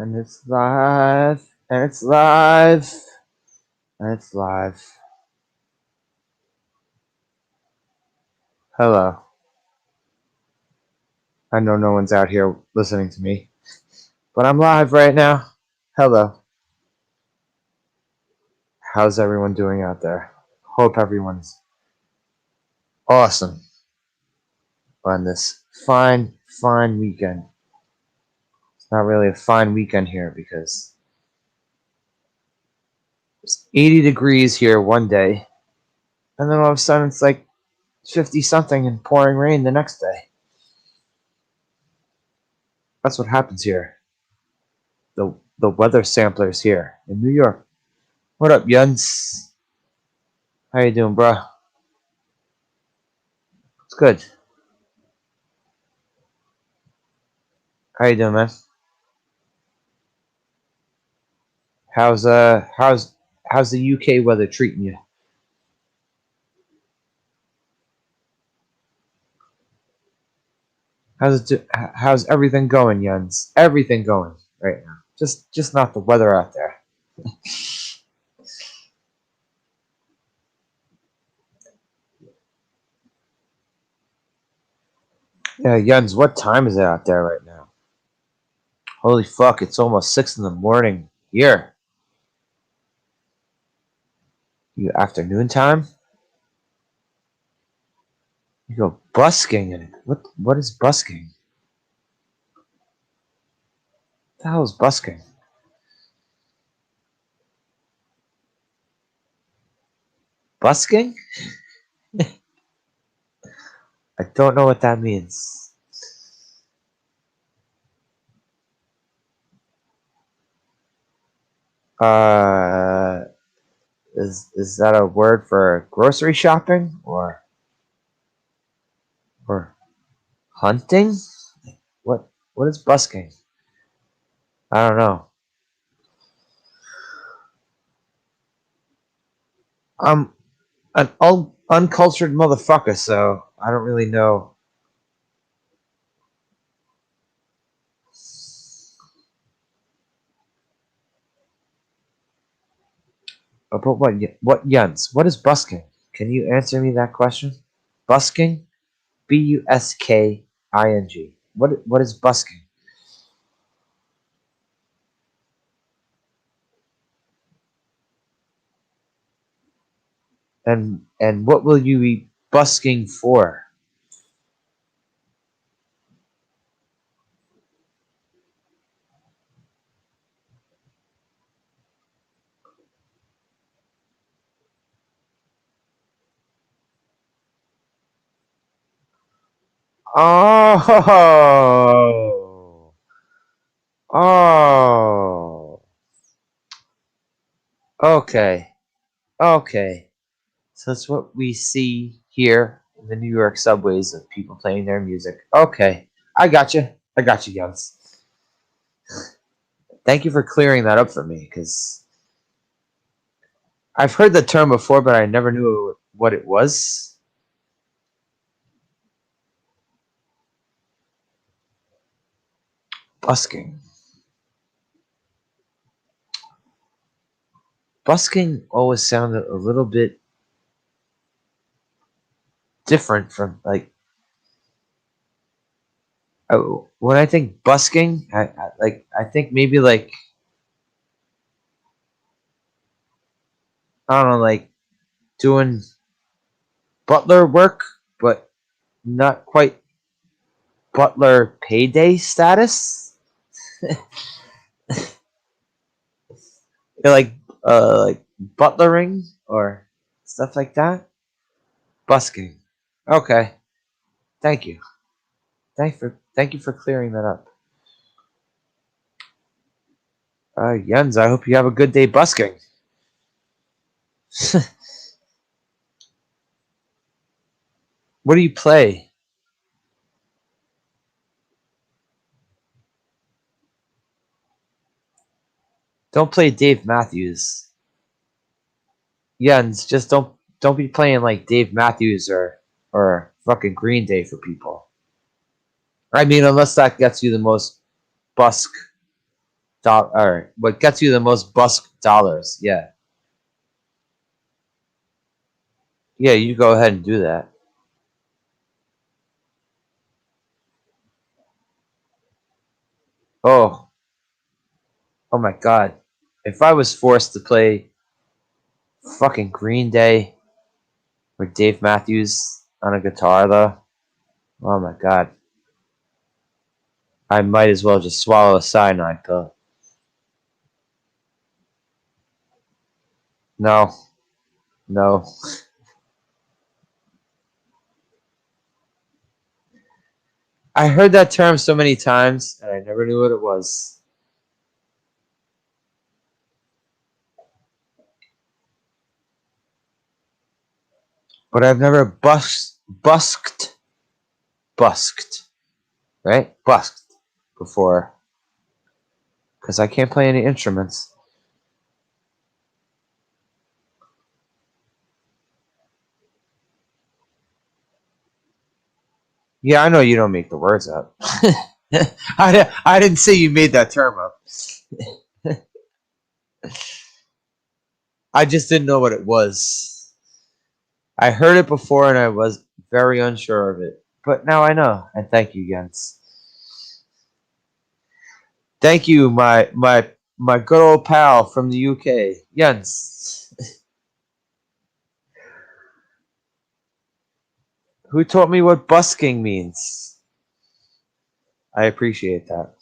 And it's live. And it's live. And it's live. Hello. I know no one's out here listening to me, but I'm live right now. Hello. How's everyone doing out there? Hope everyone's awesome on this fine weekend. It's not really a fine weekend here because it's 80 degrees here one day, and then all of a sudden it's like 50 something and pouring rain the next day. That's what happens here. The weather samplers here in New York. What up, Yuns? How you doing, bro? It's good. How you doing, man? How's the UK weather treating you? How's everything going, Yuns? Everything going right now. Just not the weather out there. Yeah, Yuns, what time is it out there right now? Holy fuck, it's almost 6 in the morning here. You afternoon time? You go busking and what is busking? What the hell is busking? Busking? I don't know what that means. Uh, is that a word for grocery shopping or hunting? What is busking? I don't know. I'm an uncultured motherfucker, so I don't really know. But what Yuns? What is busking? Can you answer me that question? Busking? Busking. What is busking? And what will you be busking for? Oh, oh, okay, okay. So that's what we see here in the New York subways of people playing their music. Okay, I got you. I got you, Yuns. Thank you for clearing that up for me, because I've heard the term before, but I never knew what it was. Busking. Busking always sounded a little bit different from like when I think busking. I think maybe like I don't know, like doing butler work, but not quite butler payday status. Like butlering or stuff like that. Busking. Okay. Thank you. Thank you for clearing that up. Jens, I hope you have a good day busking. What do you play? Don't play Dave Matthews. Jens, just don't be playing like Dave Matthews or fucking Green Day for people. I mean, unless that gets you the most busk Or what gets you the most busk dollars? Yeah, yeah. You go ahead and do that. Oh, oh my God! If I was forced to play fucking Green Day with Dave Matthews on a guitar, though, oh my God, I might as well just swallow a cyanide pill. No, no. I heard that term so many times, and I never knew what it was. But I've never busked, right? Busked before, because I can't play any instruments. Yeah, I know you don't make the words up. I didn't say you made that term up. I just didn't know what it was. I heard it before and I was very unsure of it. But now I know. And thank you, Jens. Thank you, my good old pal from the UK, Jens. Who taught me what busking means. I appreciate that.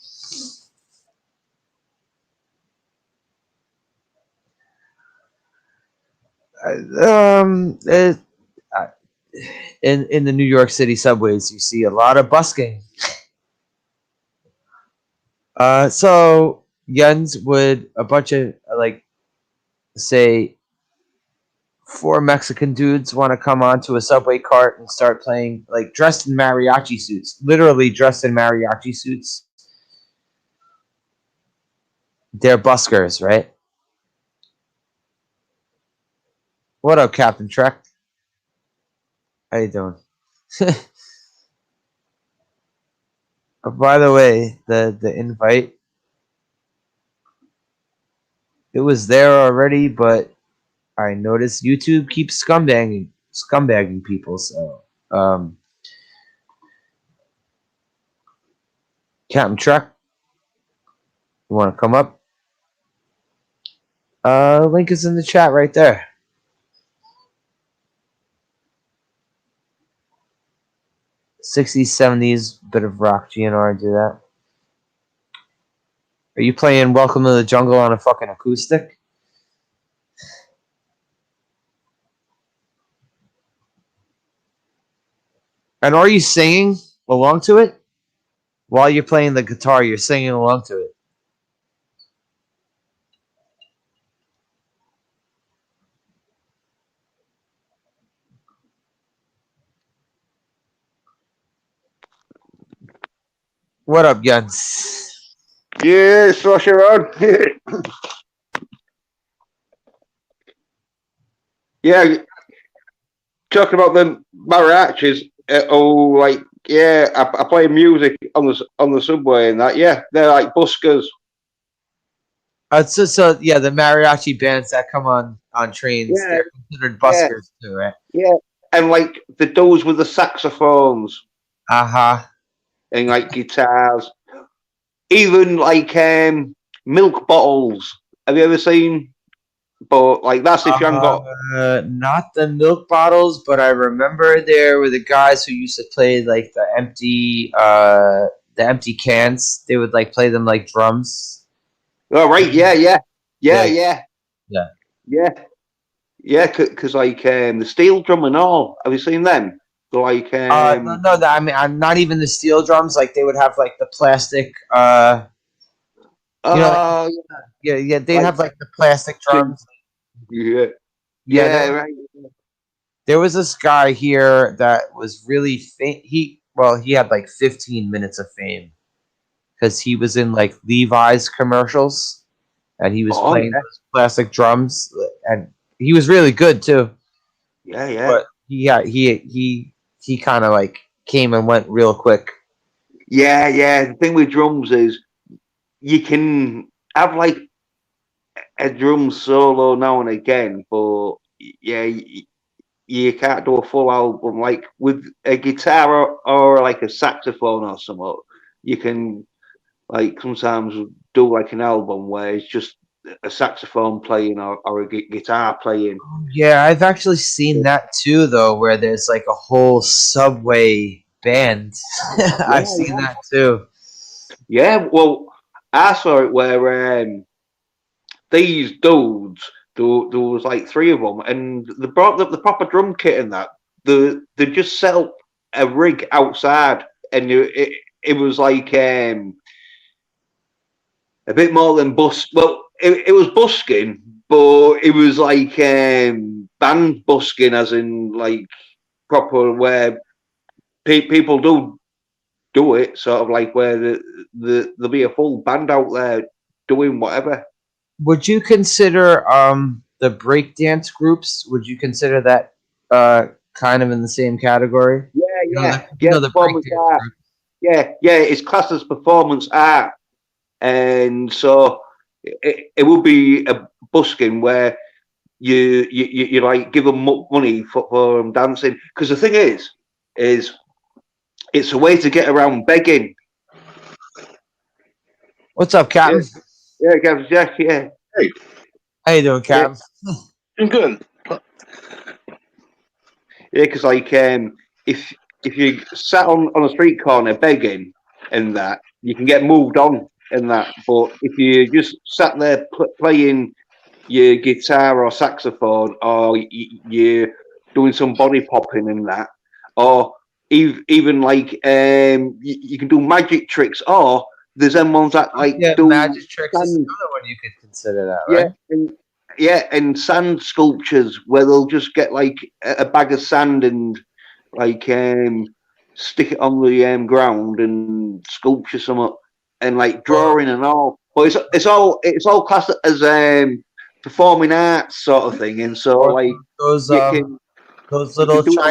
It, in the New York City subways, you see a lot of busking. So Jens would a bunch of like say four Mexican dudes want to come onto a subway cart and start playing like dressed in mariachi suits, literally dressed in mariachi suits. They're buskers, right? What up, Captain Trek? How you doing? By the way, the invite, it was there already, but I noticed YouTube keeps scumbagging people. So, Captain Trek, you want to come up? Link is in the chat right there. 60s, 70s, bit of rock GNR, do that. Are you playing Welcome to the Jungle on a fucking acoustic? And are you singing along to it? While you're playing the guitar, you're singing along to it. What up, Jens? Yeah, slosh around. Yeah, talking about the mariachis. Like yeah, I play music on the subway and that. Yeah, they're like buskers. So yeah, the mariachi bands that come on trains, Yeah, they're considered yeah, buskers too, right? yeah. And like the those with the saxophones Uh-huh. and like guitars, even like milk bottles. Have you ever seen? But like that's if you haven't got. Not the milk bottles, but I remember there were the guys who used to play like the empty cans. They would like play them like drums. Oh right, yeah, yeah, yeah, Yeah, yeah, yeah. yeah. Yeah, because like the steel drum and all. Have you seen them? They're like No, I mean, I'm not even the steel drums. Like they would have like the plastic. You know, like, oh yeah. They'd like have like the plastic drums. yeah Yeah, yeah right there was this guy here that was really he had like 15 minutes of fame because he was in like Levi's commercials and he was oh playing those plastic drums and he was really good too. yeah But he kind of like came and went real quick. yeah. The thing with drums is you can have like a drum solo now and again, but yeah, you can't do a full album like with a guitar or like a saxophone or something. You can like sometimes do like an album where it's just a saxophone playing or a guitar playing. Yeah, I've actually seen that too, though, where there's like a whole subway band. I've Yeah, seen that too. yeah. Well, I saw it where these dudes, there was like three of them, and they brought the proper drum kit and that. They just set up a rig outside, and it was like a bit more than bus. Well, it was busking, but it was like band busking, as in like proper where people do it, sort of like where there'll be a full band out there doing whatever. Would you consider the breakdance groups? Would you consider that kind of in the same category? Yeah, You yeah. know the Performance breakdance art. group. Yeah. It's classed as performance art, and so it will be a busking where you like give them money for dancing. Because the thing is it's a way to get around begging. What's up, Yeah, Captain? yeah, Gavin Jack. Yeah, Hey, How you doing, yeah, Captain? I'm good. yeah. Because like if you sat on a street corner begging and that, you can get moved on and that. But if you just sat there playing your guitar or saxophone, or you're doing some body popping and that, or even like you can do magic tricks, or there's them ones that like Yeah, do magic tricks is sand, another one you could consider that, yeah, right? and yeah, and sand sculptures where they'll just get like a bag of sand and like stick it on the ground and sculpture some and like Well, drawing and all. But it's all classed as performing arts sort of thing, and so or like those you can those you little can do it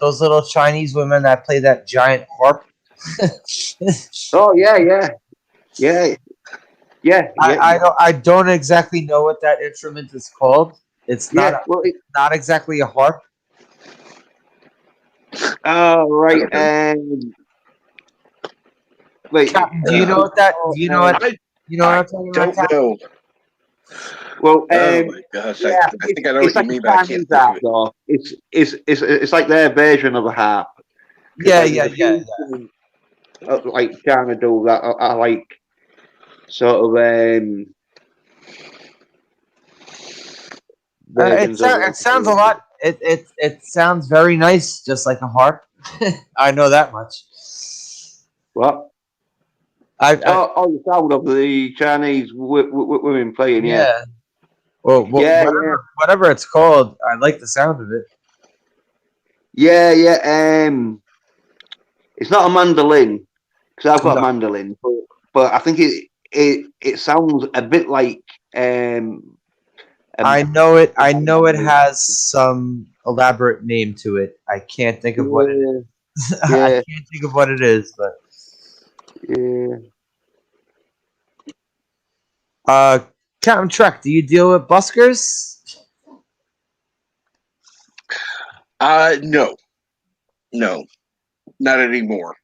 on. Chinese women that play that giant harp. Oh yeah, yeah. I don't exactly know what that instrument is called. It's not Yeah. Well, not exactly a harp. oh I right. don't know. Wait. Captain, do you know what that? Do you know what? I You know what I I'm talking about, don't Captain? know. Well, Oh my gosh, yeah, I think I know it's what you like a mean, but I can't Chinese think of harp it. though. It's like their version of a harp because Yeah, like yeah, there's a yeah. few like trying to do that. I like sort of versions of It sounds a lot. It sounds very nice, just like a harp. I know that much. what? I Oh, the sound of the Chinese women playing. Yeah, yeah. Well, yeah, whatever it's called, I like the sound of it. yeah. It's not a mandolin because I've got a No, mandolin, but I think it sounds a bit like um I um. know it. I know it has some elaborate name to it. I can't think of what it Yeah, is. I yeah, can't think of what it is, but yeah. uh, Captain Truck, do you deal with buskers? No, no, not anymore.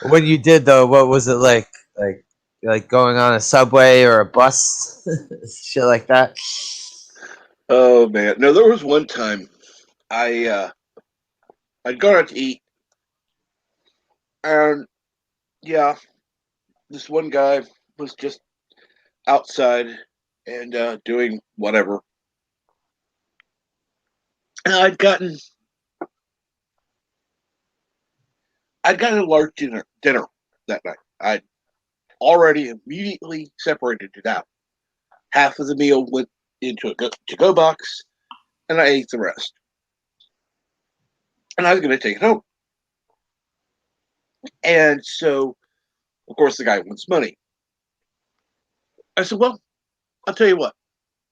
When you did though, what was it like? Like going on a subway or a bus, shit like that. Oh man, no. There was one time I'd gone out to eat, and yeah, this one guy was just outside and doing whatever. And I'd gotten a large dinner that night. I'd already immediately separated it out. Half of the meal went into a to-go box, and I ate the rest. And I was going to take it home. And so, of course, the guy wants money. I said, well, I'll tell you what.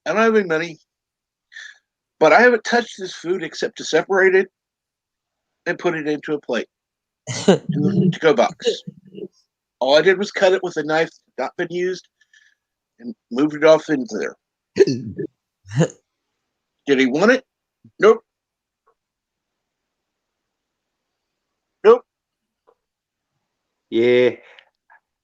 I don't have any money, but I haven't touched this food except to separate it and put it into a plate in the to-go box. All I did was cut it with a knife not been used and moved it off into there. Did he want it? Nope. Nope. Yeah,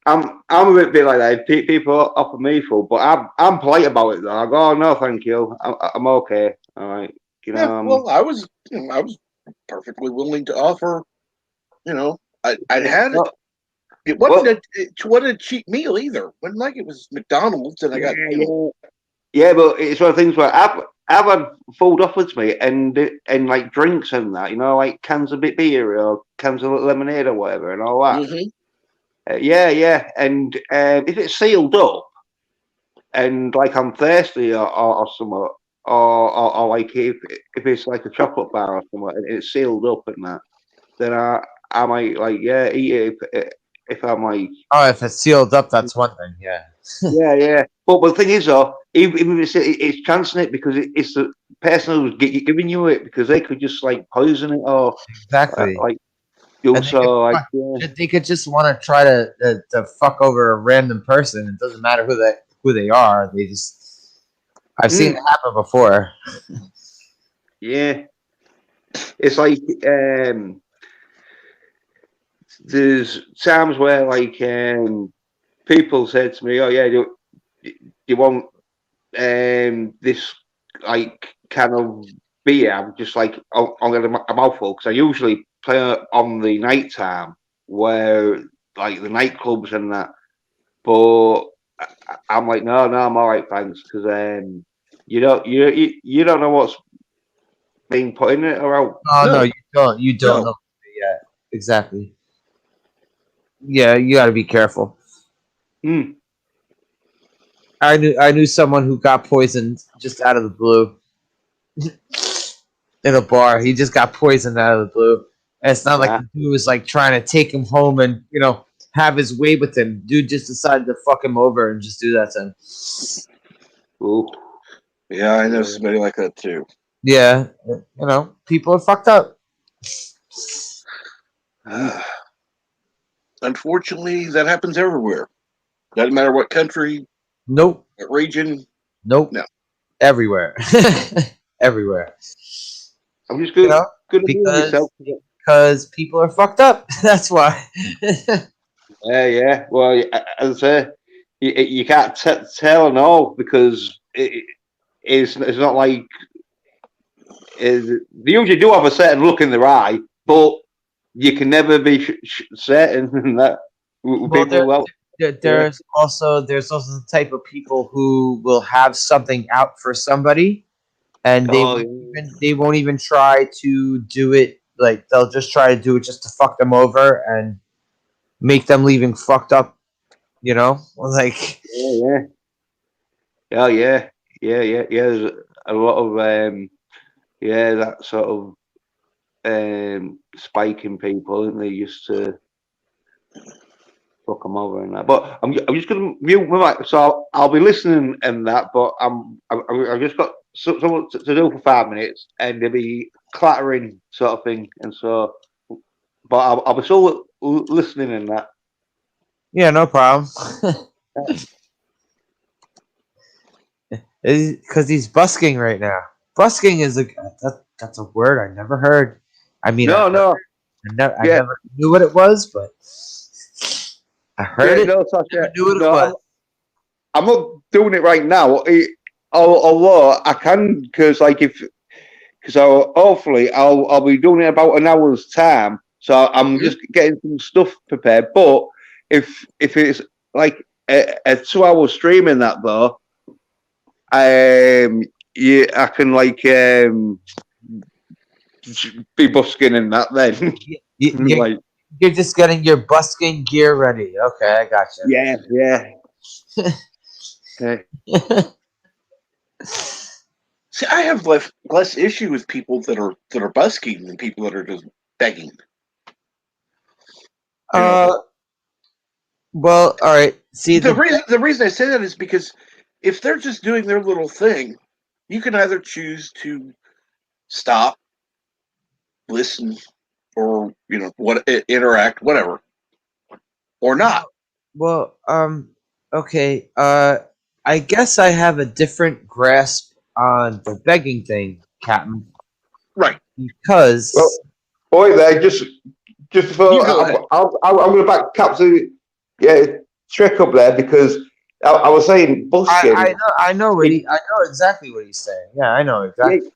I'm a bit like that. People offer me food, but I'm polite about it though. I go, oh, no, thank you. I'm okay. All right, you Yeah, know. well, I was perfectly willing to offer. I'd had it. Well, It well, wasn't a cheap meal either. It wasn't like it was McDonald's and I got yeah, yeah, but it's one of the things where I've had food offered to me and like drinks and that, like cans of beer or cans of lemonade or whatever and all that. Mhm. Yeah, yeah, and if it's sealed up and like I'm thirsty or something, or like if it's like a chocolate bar or something and it's sealed up and that, then I might like eat it if I'm like Oh, if it's sealed up, that's one thing. Yeah. yeah, yeah. But the thing is, though, even if it's chancing it because it's the person who's giving you it because they could just like poison it or Exactly. like you And also like yeah. they could just want to try to fuck over a random person. It doesn't matter who they are. They just I've seen it happen before. Yeah. It's like there's times where like people said to me, "Oh yeah, do you want this like kind of beer?" I'm just like on a mouthful because I usually play on the night time where like the nightclubs and that. But I'm like, no, I'm all right, thanks, because you don't know what's being put in it or out. Oh no, No, you don't no. know yet. Exactly. Yeah, you got to be careful. Hmm. I knew someone who got poisoned just out of the blue in a bar. He just got poisoned out of the blue. And it's not like Ah. the dude was like trying to take him home and have his way with him. Dude just decided to fuck him over and just do that to him. Ooh. Yeah, I know Yeah. somebody like that too. Yeah, people are fucked up. Unfortunately, that happens everywhere. Doesn't matter what country, Nope, what region. nope, No. everywhere, everywhere. I'm just You know, gonna be because myself. people are fucked up. That's why. Yeah, yeah. Well, as I say, you can't tell no because it's not like they usually do have a certain look in their eye, but you can never be certain that with Well, people. Well, yeah. there's also the type of people who will have something out for somebody, and Oh, they won't even try to do it. Like they'll just try to do it just to fuck them over and make them leaving fucked up. Like yeah, yeah, oh, yeah, yeah. There's a lot of that sort of spiking people, and they used to fuck them over and that. But I'm just gonna mute my mic, so I'll be listening and that. But I've just got something to do for 5 minutes, and there'll be clattering sort of thing, and so. But I'll be still listening in that. yeah, no problem. Because he's busking right now. Busking is that's a word I never heard. I mean, No, no, I yeah, never knew what it was, but I heard yeah, it. no, Never Sasha, knew what it no, was. I'm not doing it right now. Although I can, because like if because hopefully I'll be doing it about an hour's time. So I'm Mhm. just getting some stuff prepared. But if it's like a 2 hour stream in that though, yeah, I can like be busking in that then. You, you, Like you're just getting your busking gear ready. Okay, I yeah, yeah. Okay. gotcha. See, I have less issue with people that are busking than people that are just begging. You know, uh, well, all right. See the reason I say that is because if they're just doing their little thing, you can either choose to stop, listen, or interact, whatever, or not. Well, okay. I guess I have a different grasp on the begging thing, Captain, Right. because Well, boy, there, just You before go ahead. I'm going to back Captain, yeah, Trek up there because I was saying busking. I know It, I know exactly what he's saying. Yeah, I know yeah, exactly.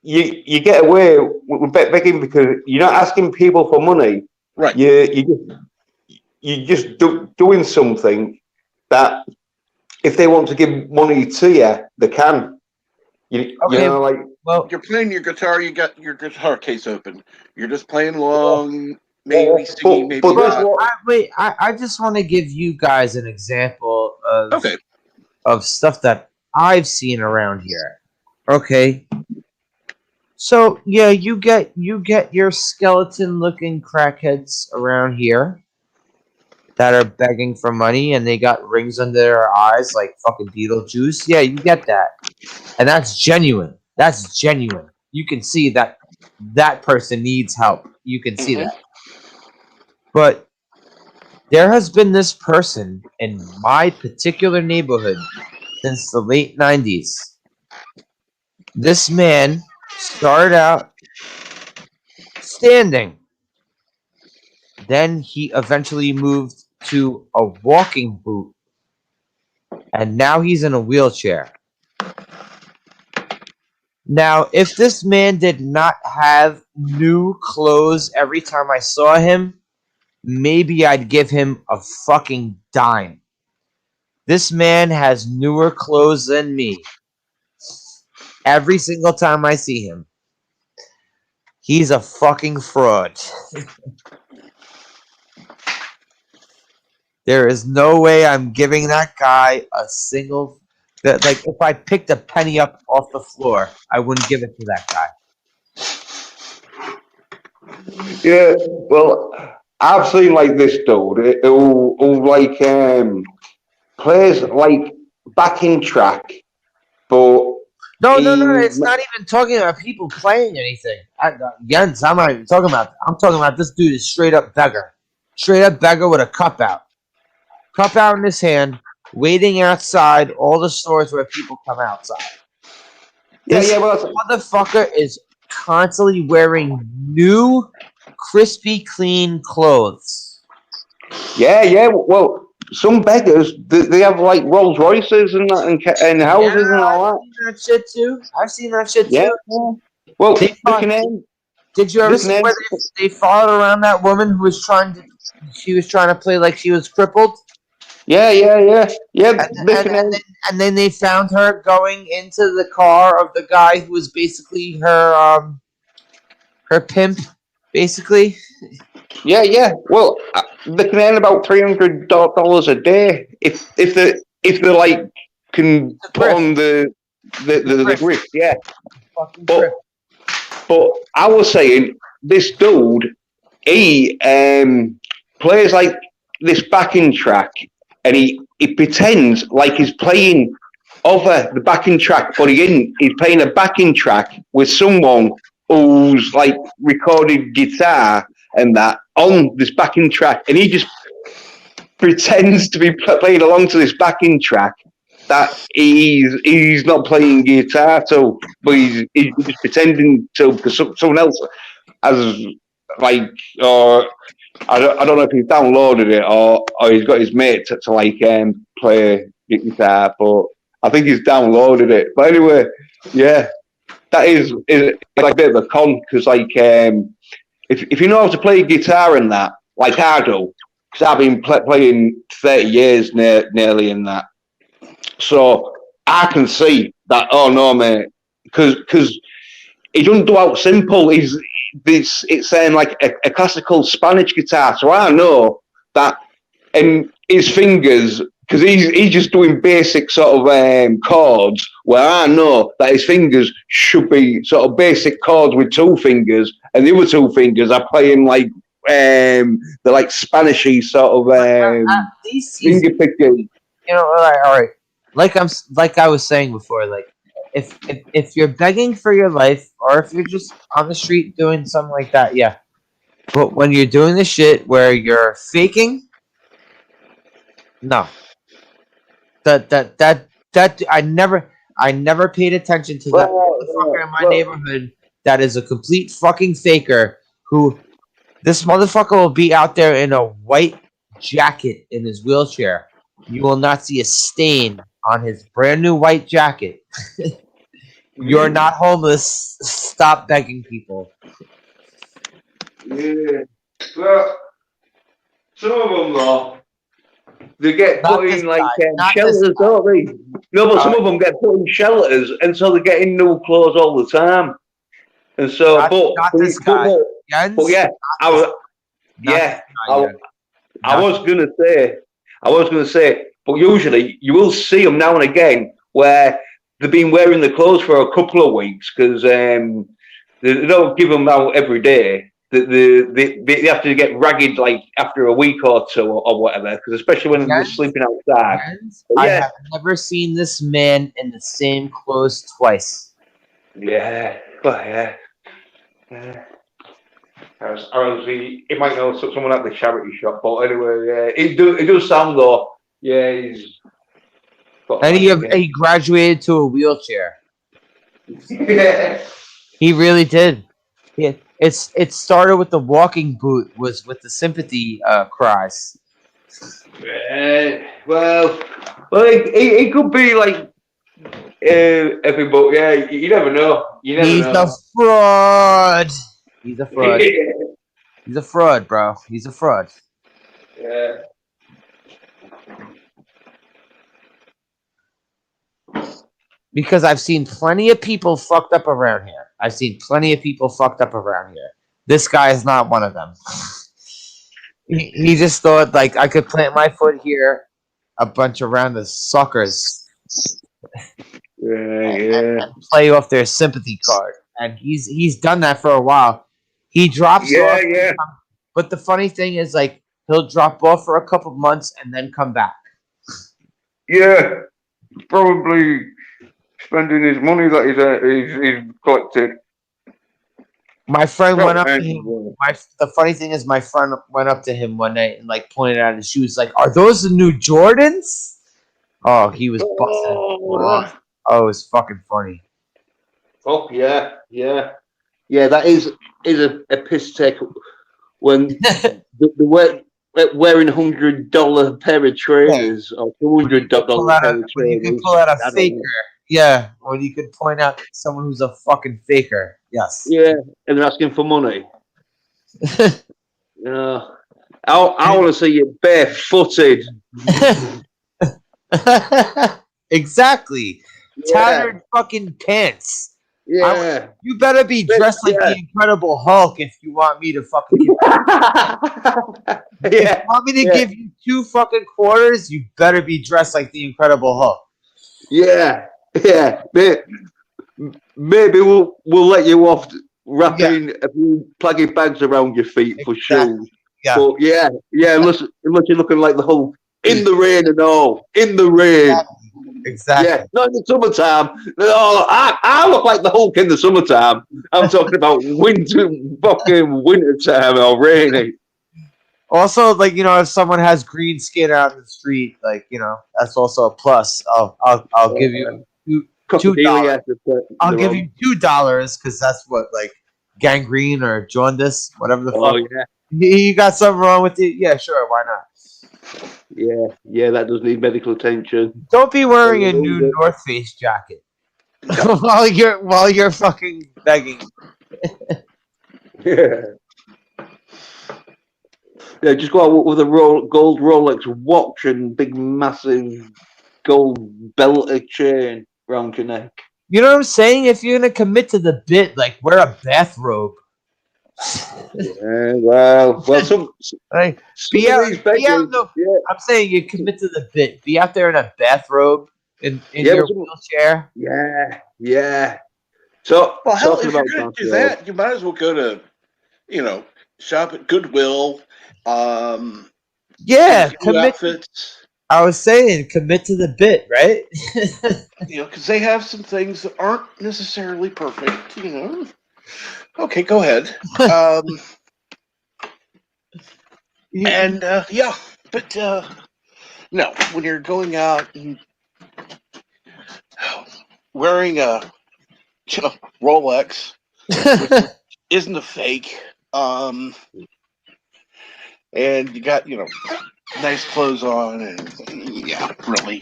you get away with begging because you're not asking people for money. Right. You just doing something that if they want to give money to you, they can. You Okay, know, like well, You're playing your guitar. You got your guitar case open. You're just playing along. yeah, Maybe singing. Maybe but that's not. what. I just want to give you guys an example Okay. of stuff that I've seen around here. Okay, so yeah, you get your skeleton looking crackheads around here that are begging for money and they got rings under their eyes like fucking Beetlejuice. Yeah, you get that. And that's genuine. That's genuine. You can see that that person needs help. You can see Hmm. that. But there has been this person in my particular neighborhood since the late 90s. This man started out standing. Then he eventually moved to a walking boot. And now he's in a wheelchair. Now, if this man did not have new clothes every time I saw him, maybe I'd give him a fucking dime. This man has newer clothes than me every single time I see him. He's a fucking fraud. There is no way I'm giving that guy a single. That like if I picked a penny up off the floor, I wouldn't give it to that guy. Yeah, well, I've seen like this dude who like plays like backing track, but No. he It's not even talking about people playing anything. Jens, I'm not even talking about. I'm talking about this dude is straight up beggar with a cup out in his hand, waiting outside all the stores where people come outside. This well, motherfucker is constantly wearing new, crispy, clean clothes. well, some beggars they have like Rolls Royces and that and Yeah, houses and I've all that. seen that shit too. I've seen that shit Yeah, too. yeah. Well, They the fought. Canadian, Did you ever the see Canadian, where they followed around that woman who was trying to? She was trying to play like she was crippled, yeah, and the and and Canadian. then, and then they found her going into the car of the guy who was basically her pimp, basically. Yeah. Well, they can earn about $300 a day if they like can The put grift, on the the grift, grip. Yeah, fucking but grift. but I was saying this dude he plays like this backing track, and he pretends like he's playing over the backing track, but he isn't. He's playing a backing track with someone who's like recorded guitar and that on this backing track, and he just pretends to be playing along to this backing track that he's not playing guitar to, but he's just pretending to because someone else has like or I don't know if he's downloaded it or he's got his mate to like play guitar, but I think he's downloaded it. But anyway, yeah, that is like a bit of a con because like if you know how to play guitar and that, like I do, because I've been playing 30 years nearly in that, so I can see that. Oh no, mate, because he doesn't do out simple. It's saying like a classical Spanish guitar. So I know that, and his fingers because he's just doing basic sort of chords. Where I know that his fingers should be sort of basic chords with two fingers, and the other two fingers are playing like they're like Spanishy sort of At least he's, finger picking. all right. Like I was saying before, like if you're begging for your life, or if you're just on the street doing something like that, yeah. But when you're doing the shit where you're faking, No, that I never paid attention to that motherfucker in my neighborhood. That is a complete fucking faker. Who this motherfucker will be out there in a white jacket in his wheelchair. You will not see a stain on his brand new white jacket. You're not homeless. Stop begging people. Yeah. Well, some of them though, they get Not put this in like guy. Not this shelters, guy. don't they? No, but some of them get put in shelters, and so they're getting new clothes all the time. And so, Not this guy. but Jens, yeah, not this, not yeah, this guy, Jens. I was gonna say, but usually you will see them now and again where they've been wearing the clothes for a couple of weeks because they don't give them out every day. They have to get ragged like after a week or two or whatever, because especially when they're Jens, sleeping outside. Jens, But I yeah, have never seen this man in the same clothes twice. yeah, but yeah. Yeah. He might know someone at the charity shop, but anyway, yeah, it does sound though. Yeah, he's got And like, he graduated to a wheelchair. yeah. He really did. Yeah, it started with the walking boot, was with the sympathy cries. Well, it could be like every, but yeah, you never know. You never He's know. a fraud. He's a fraud. He's a fraud, bro. He's a fraud. Yeah. Because I've seen plenty of people fucked up around here. I've seen plenty of people fucked up around here. This guy is not one of them. He just thought like I could plant my foot here, a bunch of random suckers, Yeah. and play off their sympathy card. And he's done that for a while. He drops off, Yeah. but the funny thing is like he'll drop off for a couple months and then come back. Yeah. Probably spending his money that he's collected. My friend went up to him. The funny thing is, my friend went up to him one night and like pointed out his shoes. Like, are those the new Jordans? Oh, he was busting. Oh, it was fucking funny. Oh yeah. That is a piss take when the wearing $100 pair of trainers or $200 pair of when you can trainers. pull out a faker. Yeah, when you could point out someone who's a fucking faker. Yes. Yeah, and they're asking for money. Yeah. I want to see you barefooted. Exactly. Yeah. Tattered fucking pants. Yeah. You better be dressed like the Incredible Hulk if you want me to fucking give If you want me to give you 2 fucking quarters, you better be dressed like the Incredible Hulk. Yeah. Maybe we'll let you off wrapping a few plaggy bags around your feet for shoes. Yeah. But unless you're looking like the Hulk in the rain and all. In the rain. Exactly. Yeah, not in the summertime. No, I look like the Hulk in the summertime. I'm talking about fucking winter time or rainy. Also, like, you know, if someone has green skin out in the street, like, you know, that's also a plus. I'll give you $2. I'll give you $2 because that's what, like, gangrene or jaundice, whatever the fuck. Oh yeah. You got something wrong with it? Yeah, sure, why not? Yeah, that does need medical attention. Don't be wearing a new North Face jacket while you're fucking begging. Yeah, just go out with a gold Rolex watch and big massive gold belted chain around your neck. You know what I'm saying? If you're gonna commit to the bit, like wear a bathrobe. Yeah, well, some Like, I'm saying you commit to the bit. Be out there in a bathrobe in your wheelchair. Yeah. So, well, hell, if you're going to do that, you might as well go to, you know, shop at Goodwill. Yeah, commit. Outfits. I was saying, commit to the bit, right? You know, because they have some things that aren't necessarily perfect. You know. Okay, go ahead. And but No, when you're going out and wearing a Rolex, isn't a fake, and you got nice clothes on, and yeah, really.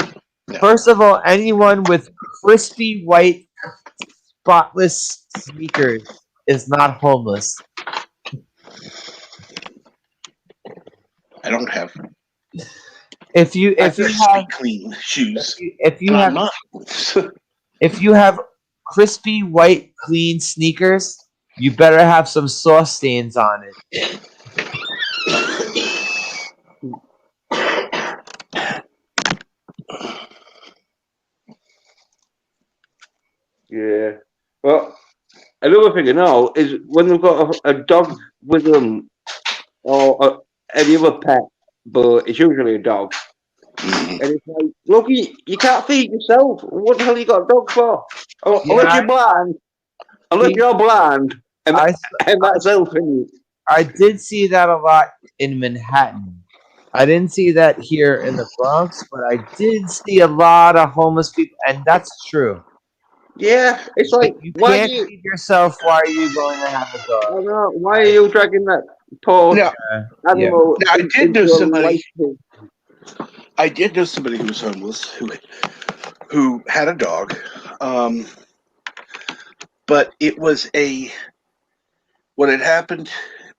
No. First of all, anyone with crispy white, spotless sneakers is not homeless. I don't have If you crispy have clean shoes. if you And I'm have not. if you have crispy white clean sneakers, you better have some sauce stains on it. Yeah. Well, another thing I know is when they've got a dog with them or any other pet, but it's usually a dog. And it's like, look, you can't feed yourself. What the hell you got a dog for? Unless you're blind. Unless you're blind, and that's helping. I did see that a lot in Manhattan. I didn't see that here in the Bronx, but I did see a lot of homeless people, and that's true. Yeah, it's like You why can't do you? feed yourself. Why are you going to have a I dog? don't know, why are you dragging that poor Now, animal? now, I did know into a somebody. life? I did know somebody who was homeless who had a dog, but it was what had happened.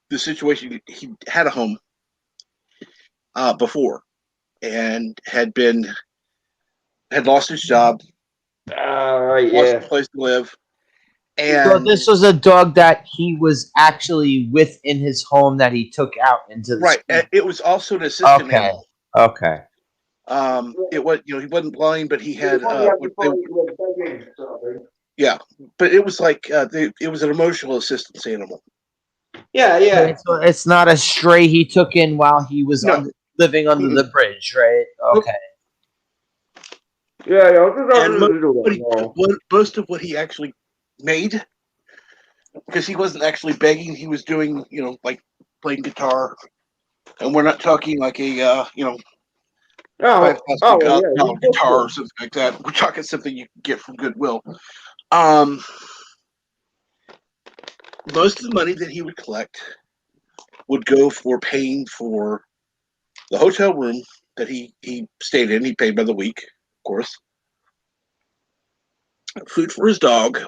The situation, he had a home before, and had lost his job, Right, lost yeah. a place to live, So and this was a dog that he was actually with in his home that he took out into the right. street. It was also an assistant Okay. animal. Okay. It was he wasn't blind, but he had yeah. But it was like it was an emotional assistance animal. Yeah. So it's not a stray he took in while he was No. living under the bridge, right? Okay. Yeah. And most of what he actually made, because he wasn't actually begging, he was doing like playing guitar, and we're not talking like a $5,000 guitar or something like that. We're talking something you can get from Goodwill. Most of the money that he would collect would go for paying for the hotel room that he stayed in. He paid by the week, of course. Food for his dog,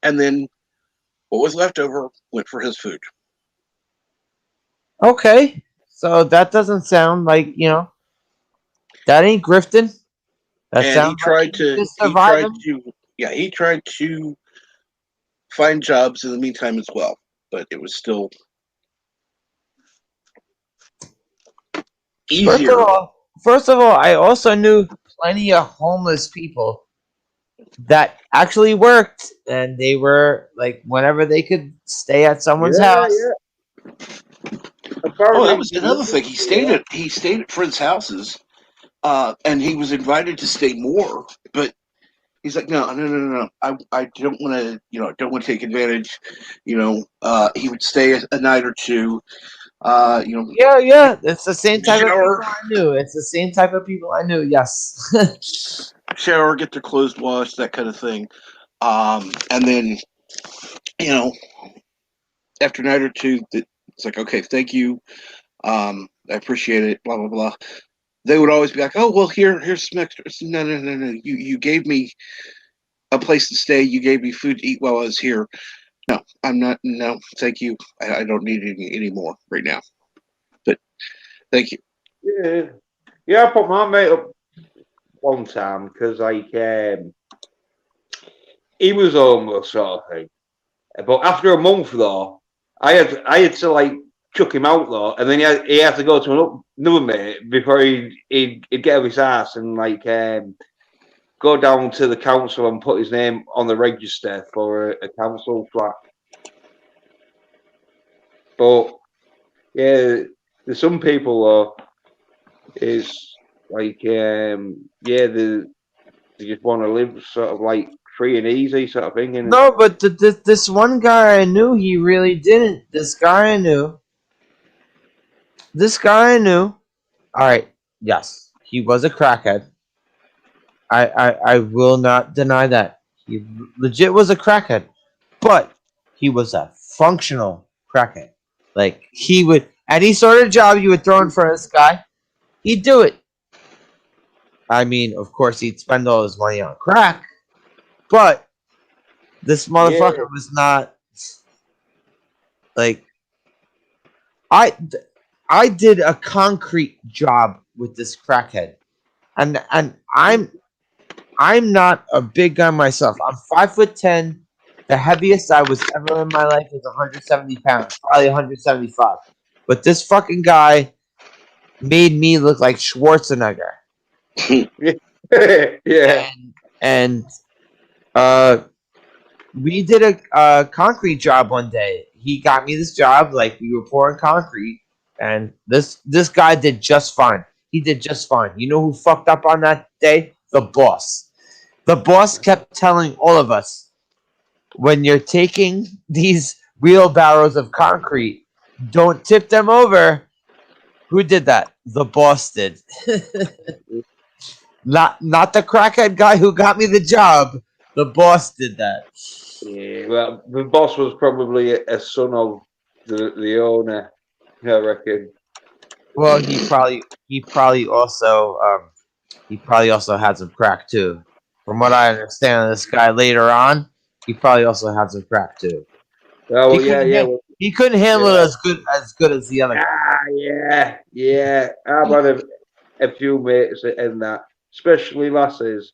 and then what was left over went for his food. Okay. So that doesn't sound like, that ain't grifting. That And sounds he tried to find jobs in the meantime as well, but it was still easier. First of all, I also knew plenty of homeless people that actually worked, and they were like whenever they could stay at someone's house. Oh, that was another thing. He stayed at friends' houses, and he was invited to stay more, but he's like, no. I don't want to, don't want to take advantage. He would stay a night or two. Yeah. It's the same type of Shower. people I knew. It's the same type of people I knew. Yes. Shower, get their clothes washed, that kind of thing. And then, after a night or two, it's like, okay, thank you. I appreciate it. Blah blah blah. They would always be like, oh well, here's some extra. No. You gave me a place to stay. You gave me food to eat while I was here. No, I'm not. No, thank you. I don't need any more right now. But thank you. Yeah. I put my mate up one time because he was homeless sort of thing. But after a month though, I had to like chuck him out though, and then he had to go to another mate before he'd get out of his ass and like go down to the council and put his name on the register for a council flat. But yeah, there's some people though, is like they just want to live sort of like free and easy sort of thing. No, but this one guy I knew, he really didn't. This guy I knew. All right. Yes, he was a crackhead. I will not deny that. He legit was a crackhead. But he was a functional crackhead. Like he would any sort of job you would throw in front of this guy, he'd do it. I mean, of course he'd spend all his money on crack, but this motherfucker was not like I I did a concrete job with this crackhead. And I'm not a big guy myself. I'm 5'10". The heaviest I was ever in my life was 170 pounds, probably 175. But this fucking guy made me look like Schwarzenegger. Yeah. And we did a concrete job one day. He got me this job, like we were pouring concrete, and this guy did just fine. He did just fine. You know who fucked up on that day? The boss. The boss kept telling all of us, when you're taking these wheelbarrows of concrete, don't tip them over. Who did that? The boss did. Not the crackhead guy who got me the job. The boss did that. Yeah, well, the boss was probably a son of the owner, I reckon. Well, he probably also had some crack too. From what I understand, this guy later on, he probably also had some crack too. Oh, well, He yeah, couldn't yeah. ha- Well, he couldn't handle yeah. it as good as the other guy. Yeah. I've had a few mates in that, especially lasses,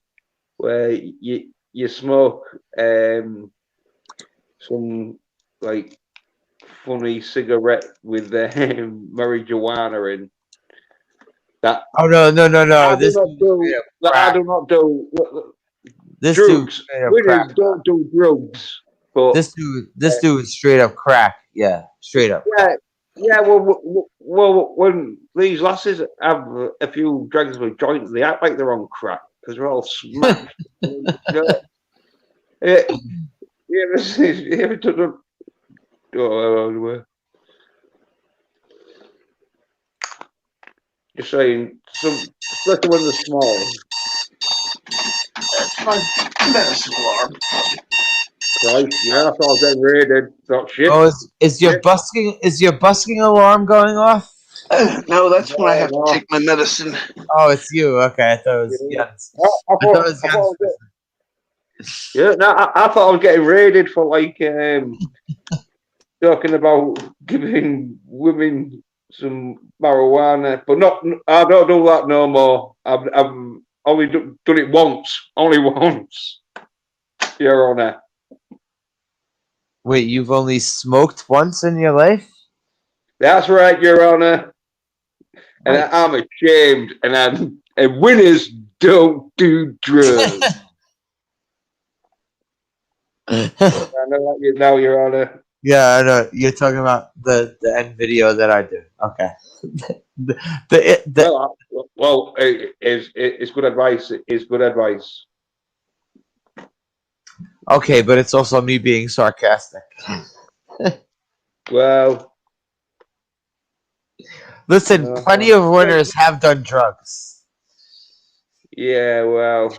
where you smoke some like funny cigarette with marijuana in. That Oh no! I do This not dude do. straight up That I crack. do not do This dude drugs. straight up Winners crack. don't do drugs. But This dude is straight up crack. Yeah, straight up. yeah. Well, when these lasses have a few drugs with joints, they act like they're on crack because they're all smashed. You ever took them? Just saying, especially when they're small. That's my medicine alarm. Right? Yeah, I thought I was getting raided. Thought shit. Oh, is your busking alarm going off? No, that's when I have No. to take my medicine. Oh, it's you. Okay, I thought it was Yeah. Jens. I I thought it was thought I was Jens. Yeah, no, I thought I was getting raided for like talking about giving women some marijuana, but not. I don't do that no more. I've only done it only once, Your Honour. Wait, you've only smoked once in your life? That's right, Your Honour. And Nice. I'm ashamed. And winners don't do drugs. I know that now, Your Honour. Yeah, I know. You're talking about the end video that I do. Okay. Well, it's good advice. It's good advice. Okay, but it's also me being sarcastic. Well, Listen, plenty of winners have done drugs. yeah, well,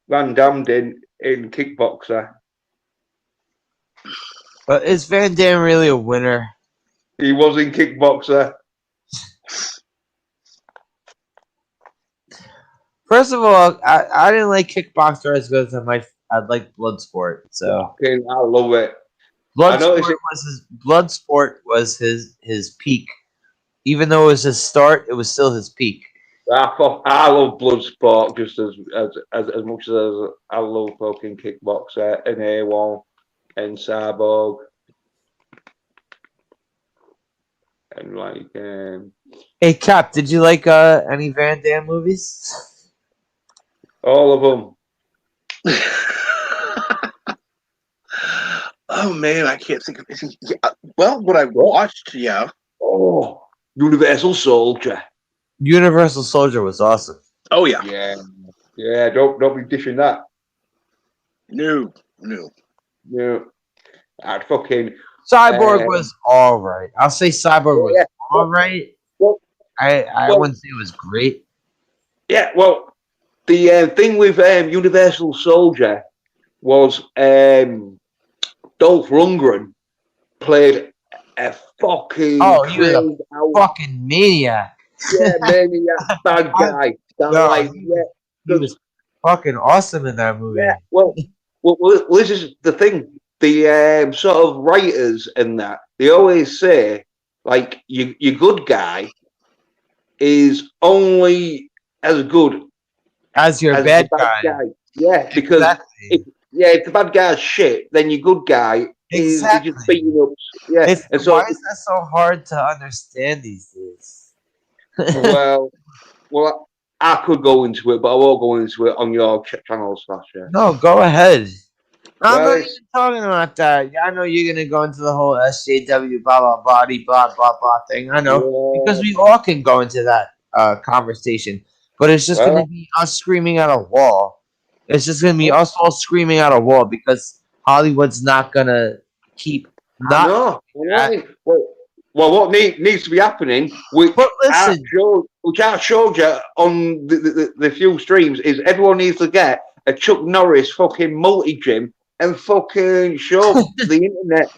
Van Damme did in Kickboxer. But is Van Damme really a winner? He was in Kickboxer. First of all, I didn't like Kickboxer as good as I like Bloodsport. So Okay, I love it. I noticed Bloodsport was his peak. Even though it was his start, it was still his peak. I love Bloodsport just as much as I love fucking Kickboxer and A1 and Cyborg and like Hey Cap, did you like any Van Damme movies? all of them. Oh man, I can't think of anything. Yeah, well, what I watched, yeah. Oh, Universal Soldier. Universal Soldier was awesome. Oh yeah. Yeah. Don't be dishing that. No. Yeah. I'd fucking Cyborg was all right. I'll say Cyborg was all right. Well, I Well- wouldn't say it was great. Yeah, well, the thing with Universal Soldier was Dolph Lundgren played a fucking Oh, he was a crazed out, fucking maniac. maniac bad guy. That No, like, he yeah, He was fucking awesome in that movie. yeah. Well, this is the thing. The sort of writers and that they always say like your good guy is only as good As your as bad the bad guy. guy. Yeah, because Exactly. if the bad guy's shit, then your good guy is Exactly. just beating up. Yeah, It's, and so why is that so hard to understand these days? well, I could go into it, but I won't go into it on your channel, Sasha. No, go ahead. I'm Well, not even talking about that. I know you're gonna go into the whole SJW blah blah blah blah blah blah thing. I know because we all can go into that conversation, but it's just Well- gonna be us screaming at a wall. It's just gonna be us all screaming at a wall because Hollywood's not gonna keep not. No, well, what needs to be happening, which But listen, I showed you on the few streams, is everyone needs to get a Chuck Norris fucking multi-gym and fucking show the internet.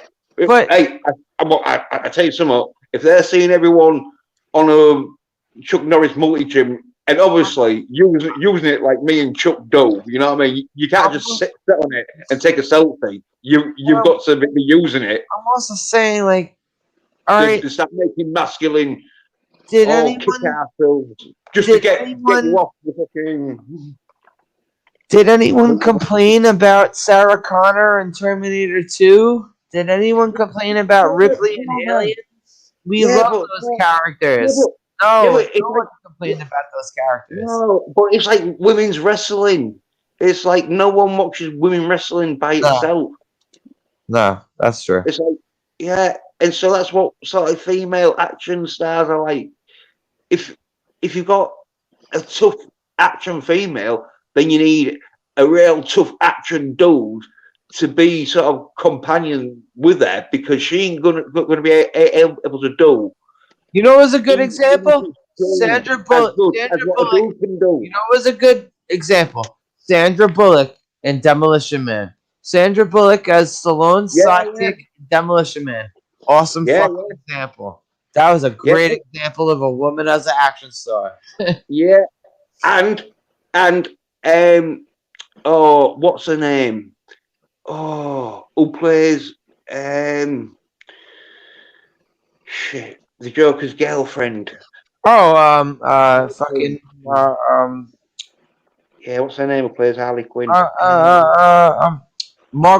But- hey, I tell you something, if they're seeing everyone on a Chuck Norris multi-gym, and obviously using it like me and Chuck do, you know what I mean? You can't just sit on it and take a selfie. You've got to be using it. I'm also saying like, all right, To start making masculine did kick anyone ass films just did to get anyone- you off the fucking. Did anyone complain about Sarah Connor in Terminator 2? Did anyone complain about Ripley and Aliens? We Yeah, love but- those characters. Yeah, No, but it's no one complained about those characters. No, but it's like women's wrestling. It's like no one watches women wrestling by No. itself. No, that's true. It's like, yeah, and so that's what sort of female action stars are like. If you've got a tough action female, then you need a real tough action dude to be sort of companion with her because she ain't gonna be able to do. You know, what was a good example. Sandra Bullock. As Sandra what a Bullock. dude can do. You know, what was a good example. Sandra Bullock in Demolition Man. Sandra Bullock as Stallone's Yeah, sidekick in Demolition Man. Awesome Yeah, fucking example. That was a great example of a woman as an action star. Yeah, and oh, what's her name? Oh, who plays shit, the Joker's girlfriend? Oh, fucking, Yeah, what's her name? Who plays Harley Quinn? Margot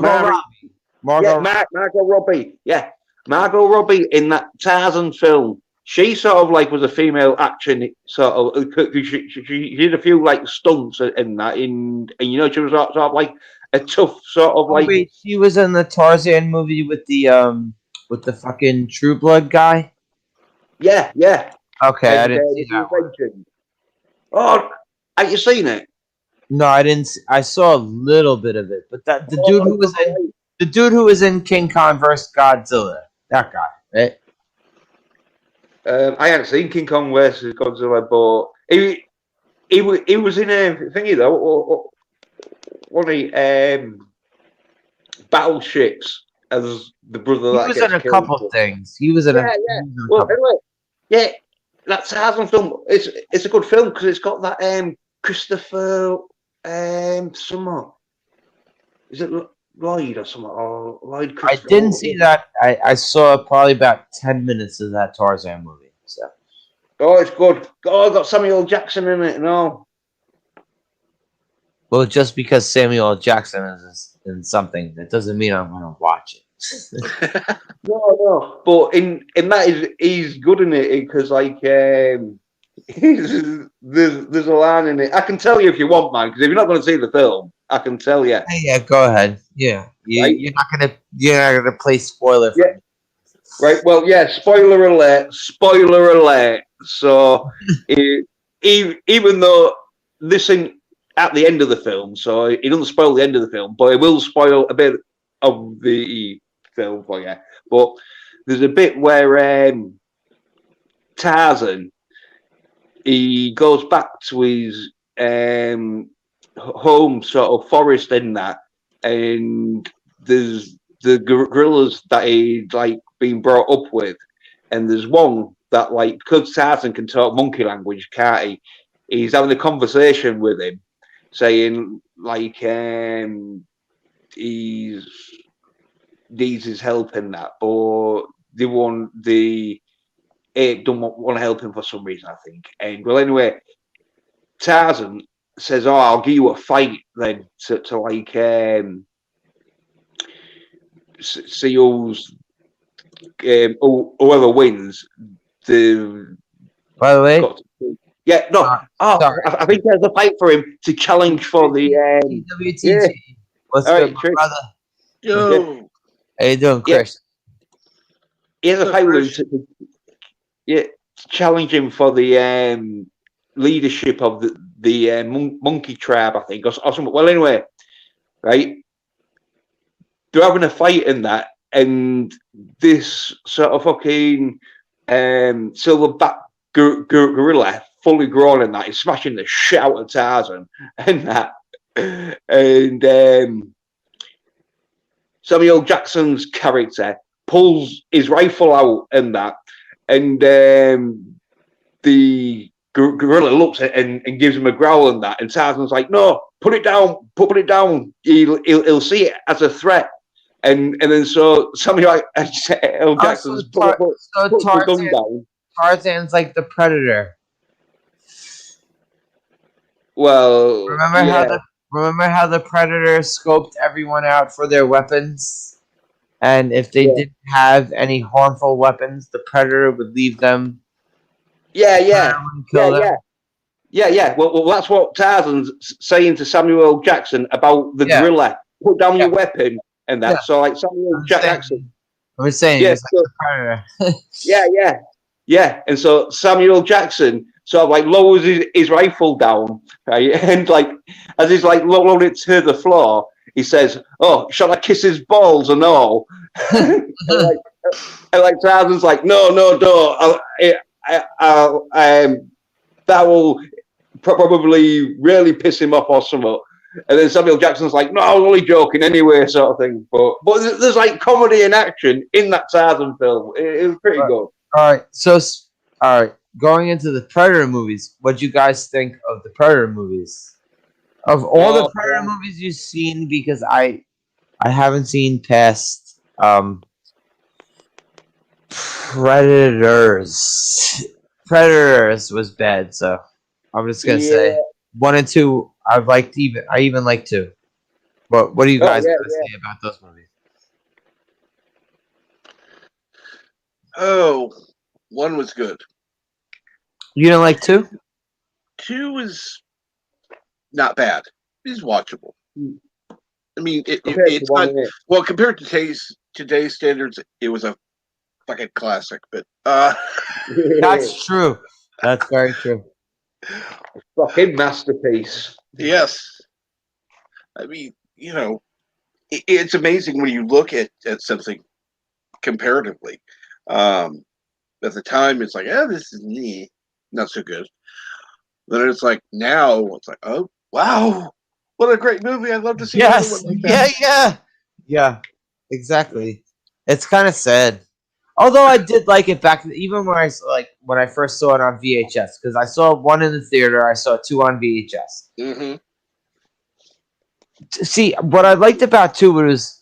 Mary- Robbie. Margot. Yeah, Margot Robbie. Yeah, Margot Robbie in that Tarzan film. She sort of like was a female action sort of. She did a few like stunts in that. And you know she was sort of like a tough sort of Oh, like. wait, she was in the Tarzan movie with the fucking True Blood guy. Yeah. Okay, I And, didn't see the that one. Legend. Oh, have you seen it? No, I didn't. I saw a little bit of it, but that the dude who was in King Kong vs Godzilla, that guy, right? I haven't seen King Kong versus Godzilla, but he was in a thingy though. What he Battleships as the brother. He that was gets in a killed. couple things. He was in a. Yeah. he was in a Well, couple. anyway, yeah, that Tarzan film. It's a good film because it's got that Christopher someone. Is it Lloyd or something? Or Lloyd I Christopher? didn't see that. I saw probably about 10 minutes of that Tarzan movie. So Oh, it's good. Oh, got Samuel Jackson in it and all. well, just because Samuel L. Jackson is in something, that doesn't mean I'm gonna watch it. No. But in that he's good in it because like there's a line in it. I can tell you if you want, man. Because if you're not going to see the film, I can tell you. Yeah, go ahead. Yeah, Right? you're not gonna play spoiler. For Yeah. Right. Well, yeah. Spoiler alert. Spoiler alert. So even though this ain't at the end of the film, so it doesn't spoil the end of the film, but it will spoil a bit of the film for you. But there's a bit where Tarzan he goes back to his home sort of forest in that, and there's the gorillas that he'd like been brought up with, and there's one that like because Tarzan can talk monkey language, can't he? He's having a conversation with him, saying like he needs his help in that, but the ape don't want to help him for some reason, I think. And well, anyway, Tarzan says, "Oh, I'll give you a fight then to like see who's whoever wins." The By the way, yeah, no, sorry. I think there's a fight for him to challenge for the TWTG. yeah. What's All good, right, my Chris. brother? Yo, How you doing, Yeah. Chris? He has a So, fight with Chris- him to challenge him for the leadership of the monkey tribe, I think, or something. Well, anyway, right? They're having a fight in that, and this sort of fucking silverback gorilla, fully grown in that, is smashing the shit out of Tarzan and that, and Samuel Jackson's character pulls his rifle out and that, and the gorilla looks at it and gives him a growl and that, and Tarzan's like, "No, put it down, put it down. He'll see it as a threat." And then so Samuel L. Jackson's put the gun down. Tarzan's like the predator. Well, Remember how the predator scoped everyone out for their weapons, and if they didn't have any harmful weapons, the predator would leave them. yeah. Kill them. Yeah. Well, that's what Tarzan's saying to Samuel L. Jackson about the gorilla. Put down your weapon and that. Yeah. So like Samuel Jackson. I'm saying it's like the predator. Yeah. And so Samuel Jackson sort of like lowers his rifle down, right? And like as he's like lowering it to the floor, he says, "Oh, shall I kiss his balls and all?" and like Tarzan's like, "No, don't. That will probably really piss him off or something." And then Samuel Jackson's like, "No, I was only joking anyway," sort of thing. But there's like comedy and action in that Tarzan film. It was pretty good. All right. Going into the Predator movies, what do you guys think of the Predator movies? Of all the Predator movies you've seen, because I haven't seen past Predators. Predators was bad, so I'm just gonna say 1 and 2. I even like 2. But what do you guys gotta say about those movies? Oh, 1 was good. You didn't like 2? 2 was not bad. It's watchable. I mean, it's not well compared to today's standards. It was a fucking classic, but That's true. That's very true. Fucking masterpiece. Yes, I mean, it's amazing when you look at something comparatively. At the time, it's like, this is not so good. Then it's like now, it's like, oh wow, what a great movie! I'd love to see another one like that. Yeah, exactly. It's kind of sad. Although I did like it back, even when I first saw it on VHS, because I saw 1 in the theater, I saw 2 on VHS. Mm-hmm. See, what I liked about 2 was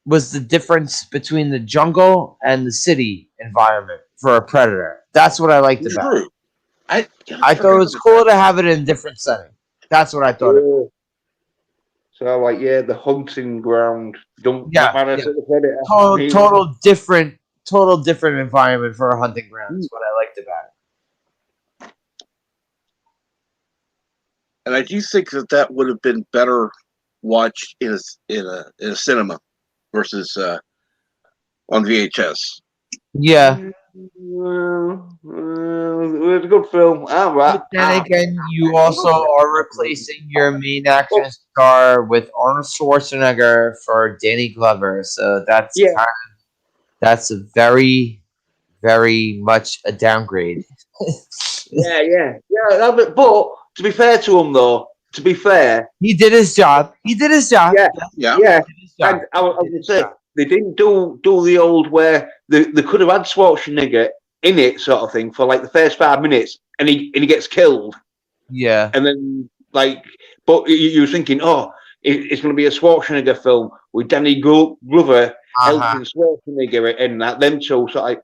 the difference between the jungle and the city environment for a predator. That's what I liked about it. I thought it was cool to have it in a different setting. That's what I thought. So like the hunting ground. Total different environment for a hunting ground is what I liked about it. And I do think that would have been better watched in a cinema versus on VHS. Yeah. It was a good film. But then again, you also are replacing your main action star with Arnold Schwarzenegger for Danny Glover, so that's that's a very, very much a downgrade. yeah. But to be fair to him, though, He did his job. He did his job. yeah, Yeah. yeah. He did his job. And I was He did going to his say job. they didn't do the old where they could have had Schwarzenegger in it, sort of thing, for like the first 5 minutes, and he gets killed, Yeah. and then like, but you were thinking, oh, it's going to be a Schwarzenegger film with Danny Glover helping Schwarzenegger in that. Them two sort of like,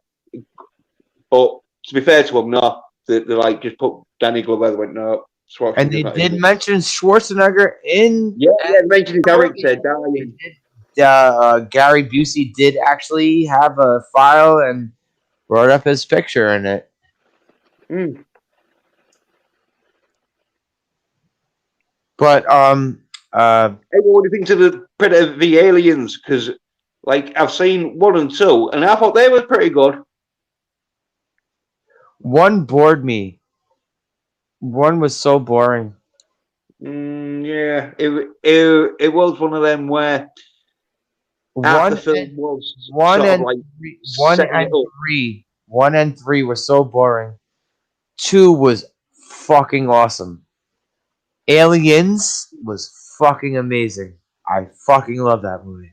but to be fair to him, no, they like just put Danny Glover. They went no, Schwarzenegger. And they did mention Schwarzenegger in. Yeah, mentioned his character dying. Gary Busey did actually have a file and wrote up his picture in it. Mm. But Hey, what do you think to the Predator v Aliens? Because like I've seen 1 and 2, and I thought they were pretty good. one bored me. One was so boring. Yeah, it was one of them where half One the film and, was one sort of and like three, one setting and it up. three. 1 and 3 were so boring. 2 was fucking awesome. Aliens was fucking amazing. I fucking love that movie.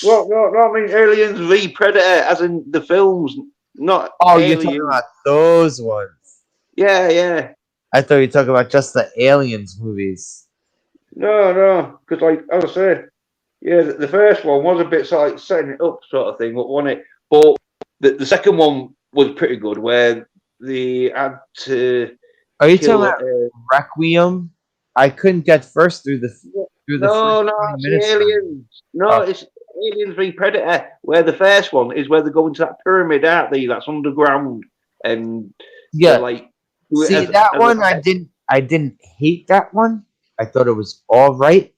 Well, no, I mean Aliens v Predator, as in the films, not Oh, Aliens. you're talking about those ones. Yeah. I thought you were talking about just the Aliens movies. No, because like as I said, yeah, the first one was a bit sort of like setting it up, sort of thing, wasn't it? But the second one was pretty good, where they had to Are you kill. talking about Requiem? I couldn't get first through the No, first 20 it's minutes. Aliens. No, Oh. it's Aliens v Predator. Where the first one is where they go into that pyramid, aren't they? That's underground, and Yeah. they're like do it See as that a one? test. I didn't hate that one. I thought it was all right.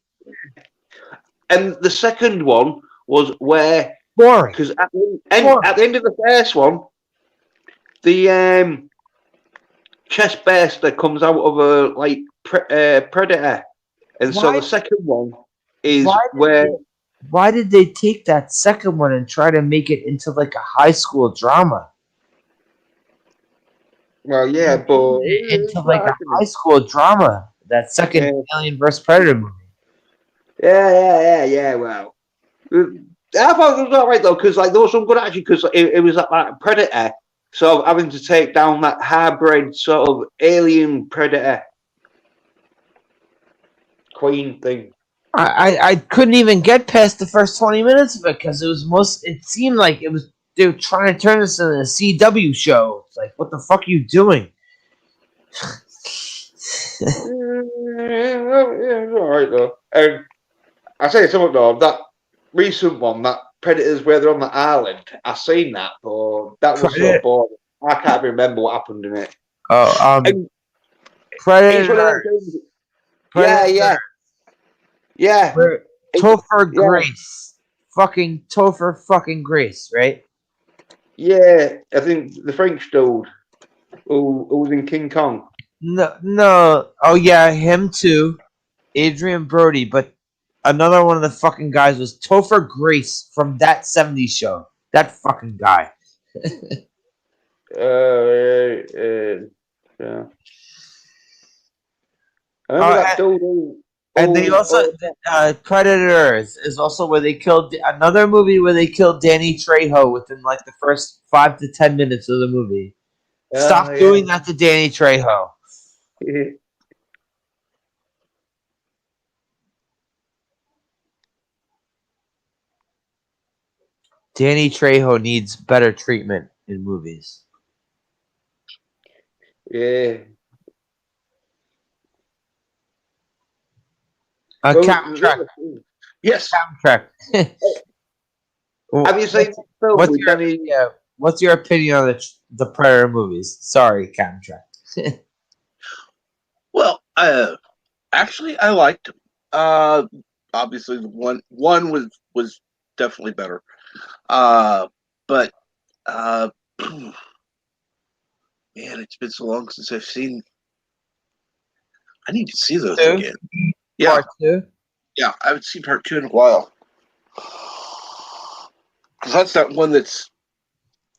And the second one was where Boring. because at the end of the first one, the chest burster comes out of a like predator, and so Why- the second one is why did where. Why did they take that second one and try to make it into like a high school drama? Well, yeah, but Into like a high school drama. That second Alien vs Predator movie. Yeah. Well, I thought it was alright though, because like there was some good action, because it was like predator, so having to take down that hybrid sort of alien predator queen thing. I couldn't even get past the first 20 minutes of it because it seemed like they were trying to turn this into a CW show. It's like, what the fuck are you doing? It's alright though. And I say something though, that recent one, that Predators where they're on the island, I seen that, but that was so boring. I can't remember what happened in it. Oh, And Predator. Yeah. Topher Grace. Fucking Topher fucking Grace, right? Yeah, I think the French dude who was in King Kong. No. Oh yeah, him too. Adrian Brody, but another one of the fucking guys was Topher Grace from that 70s show. That fucking guy. Yeah. I remember that dude. And they also Predators is also where they killed another movie where they killed Danny Trejo within like the first 5 to 10 minutes of the movie. Stop doing that to Danny Trejo. Danny Trejo needs better treatment in movies. Yeah. Captain Track. Yes. Captain Track. Have you seen the film with Danny? Yeah. What's your opinion on the Predator movies? Sorry, Captain Track. Well, actually, I liked them. Obviously, the one was definitely better. But man, it's been so long since I've seen. I need to see those again. Yeah, Part 2. Yeah, I haven't seen part 2 in a while. Because that's that one that's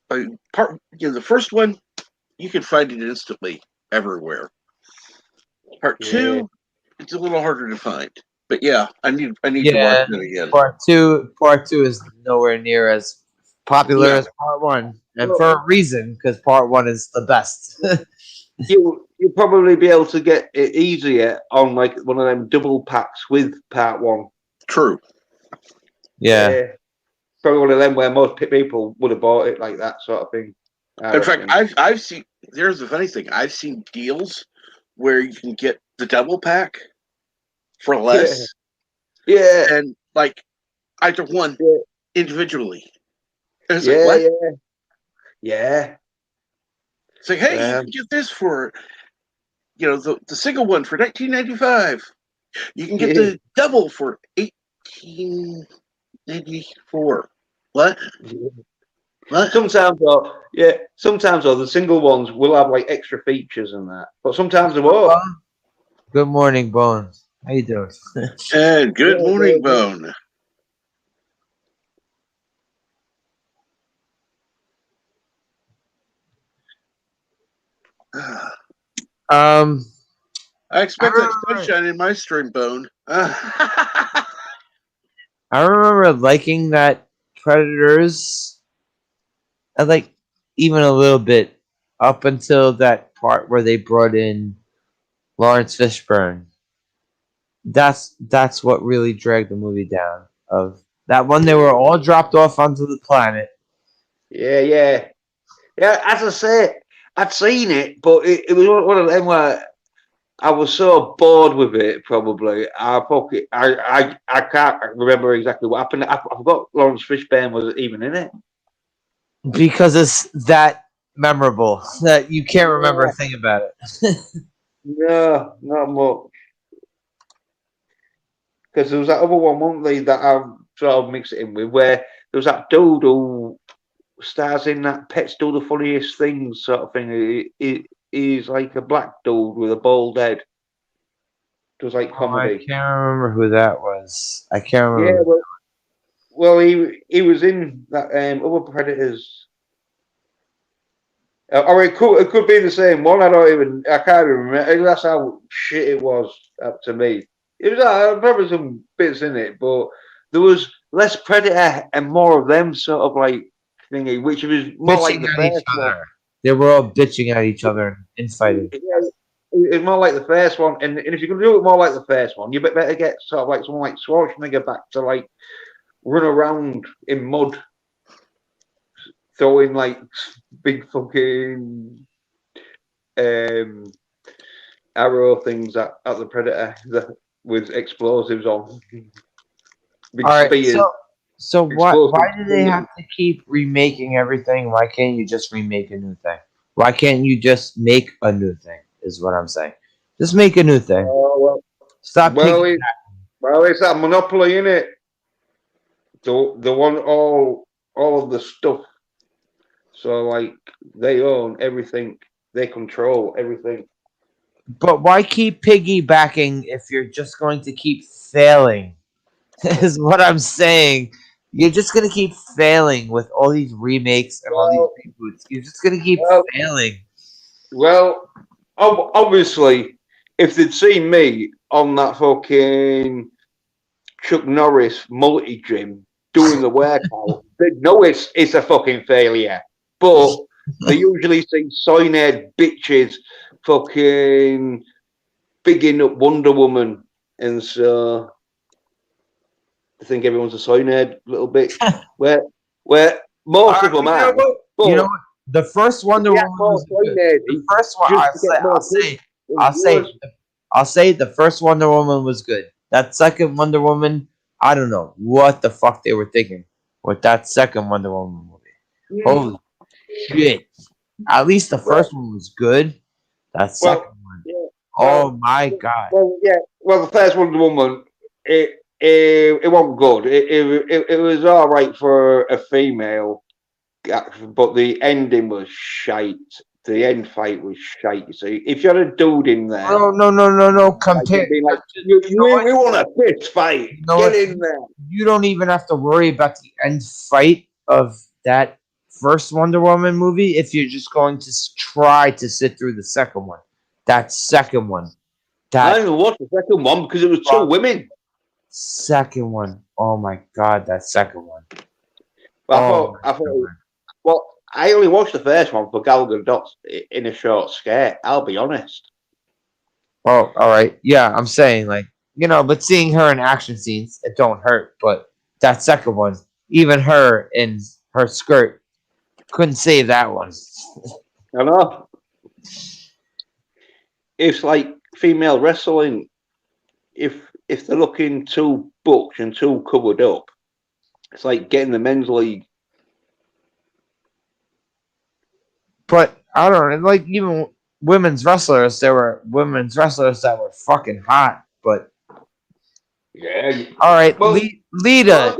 the first one you can find it instantly everywhere. Part Yeah. 2, it's a little harder to find. But yeah, I need to Yeah, watch it again. Part two is nowhere near as popular Yeah. as part one, and Well, for a reason, because part one is the best. you'll probably be able to get it easier on like one of them double packs with part 1. True. Yeah, Probably one of them where most people would have bought it like that sort of thing. I In fact, reckon. I've seen. Here's the funny thing. I've seen deals where you can get the double pack for less, yeah, and like either one Yeah. individually. And it's yeah, like, what? yeah. It's like, hey, you Um, can get this for, the single one for $19.95. You can get Yeah. the double for $18.94. What? What? Sometimes though, the single ones will have like extra features and that, but sometimes they won't. Good morning, Bones. How you doing? And good Yeah, morning, yeah. Bone. um, I expect that remember- sunshine in my stream, Bone. I remember liking that Predators, like even a little bit up until that part where they brought in Lawrence Fishburne. That's what really dragged the movie down. Of that one, they were all dropped off onto the planet. Yeah. As I say, I'd seen it, but it was one of them where I was so bored with it. Probably, I can't remember exactly what happened. I forgot Lawrence Fishburne was even in it. Because it's that memorable that you can't remember a thing about it. No, not much. Because there was that other one, wasn't there, that I sort of mixed it in with, where there was that dude who stars in that Pets Do the Funniest Things sort of thing. He's like a black dude with a bald head. Does like I comedy. can't remember who that was. I can't remember. Yeah, well, he was in that other Predators. Or it could be the same one. I can't even remember. That's how shit it was up to me. It was I remember some bits in it, but there was less Predator and more of them sort of like thingy, which was more like Bitching the at each first one. other. They were all bitching at each other and fighting. Yeah, it's more like the first one, and if you're gonna do it more like the first one, you better get sort of like someone like Schwarzenegger back to like run around in mud, throwing like big fucking arrow things at the Predator with explosives on. Big All right, spears. so why Explosive do they spears. have to keep remaking everything? Why can't you just remake a new thing? Why can't you just make a new thing? Is what I'm saying. Just make a new thing. Oh, Stop well, picking. it's that monopoly in it. They want all of the stuff. So like they own everything. They control everything. But why keep piggybacking if you're just going to keep failing? Is what I'm saying. You're just gonna keep failing with all these remakes and all these reboots. You're just gonna keep failing. Well, obviously, if they'd seen me on that fucking Chuck Norris multi-gym doing the workout, they'd know it's a fucking failure. But they usually see sign-head bitches fucking bigging up Wonder Woman, and so I think everyone's a sign-head a little bit. where most of them are. You know what? The first Wonder Woman was good. The first one, I'll say the first Wonder Woman was good. That second Wonder Woman, I don't know what the fuck they were thinking with that second Wonder Woman movie. Holy shit! At least the first one was good. That second one, oh my god! Well, the first Wonder Woman, it wasn't good. It was all right for a female, but the ending was shite. The end fight was shite. You see, if you had a dude in there, no. Compare. like, we want a fist fight. Get in there. You don't even have to worry about the end fight of that first Wonder Woman movie if you're just going to try to sit through the second one. That second one. I That didn't even watch the second one because it was two Well- women. second one. Oh my god, that second one. Well, Oh I my thought, God. well, I only watched the first one for Gal Gadot in a short skirt. I'll be honest. Oh, all right. Yeah, I'm saying like, but seeing her in action scenes, it don't hurt. But that second one, even her in her skirt, couldn't save that one. I know. It's like female wrestling. If they're looking too booked and too covered up, it's like getting the men's league. But I don't know, like even women's wrestlers, there were women's wrestlers that were fucking hot. But Yeah. all right, Well, Lita.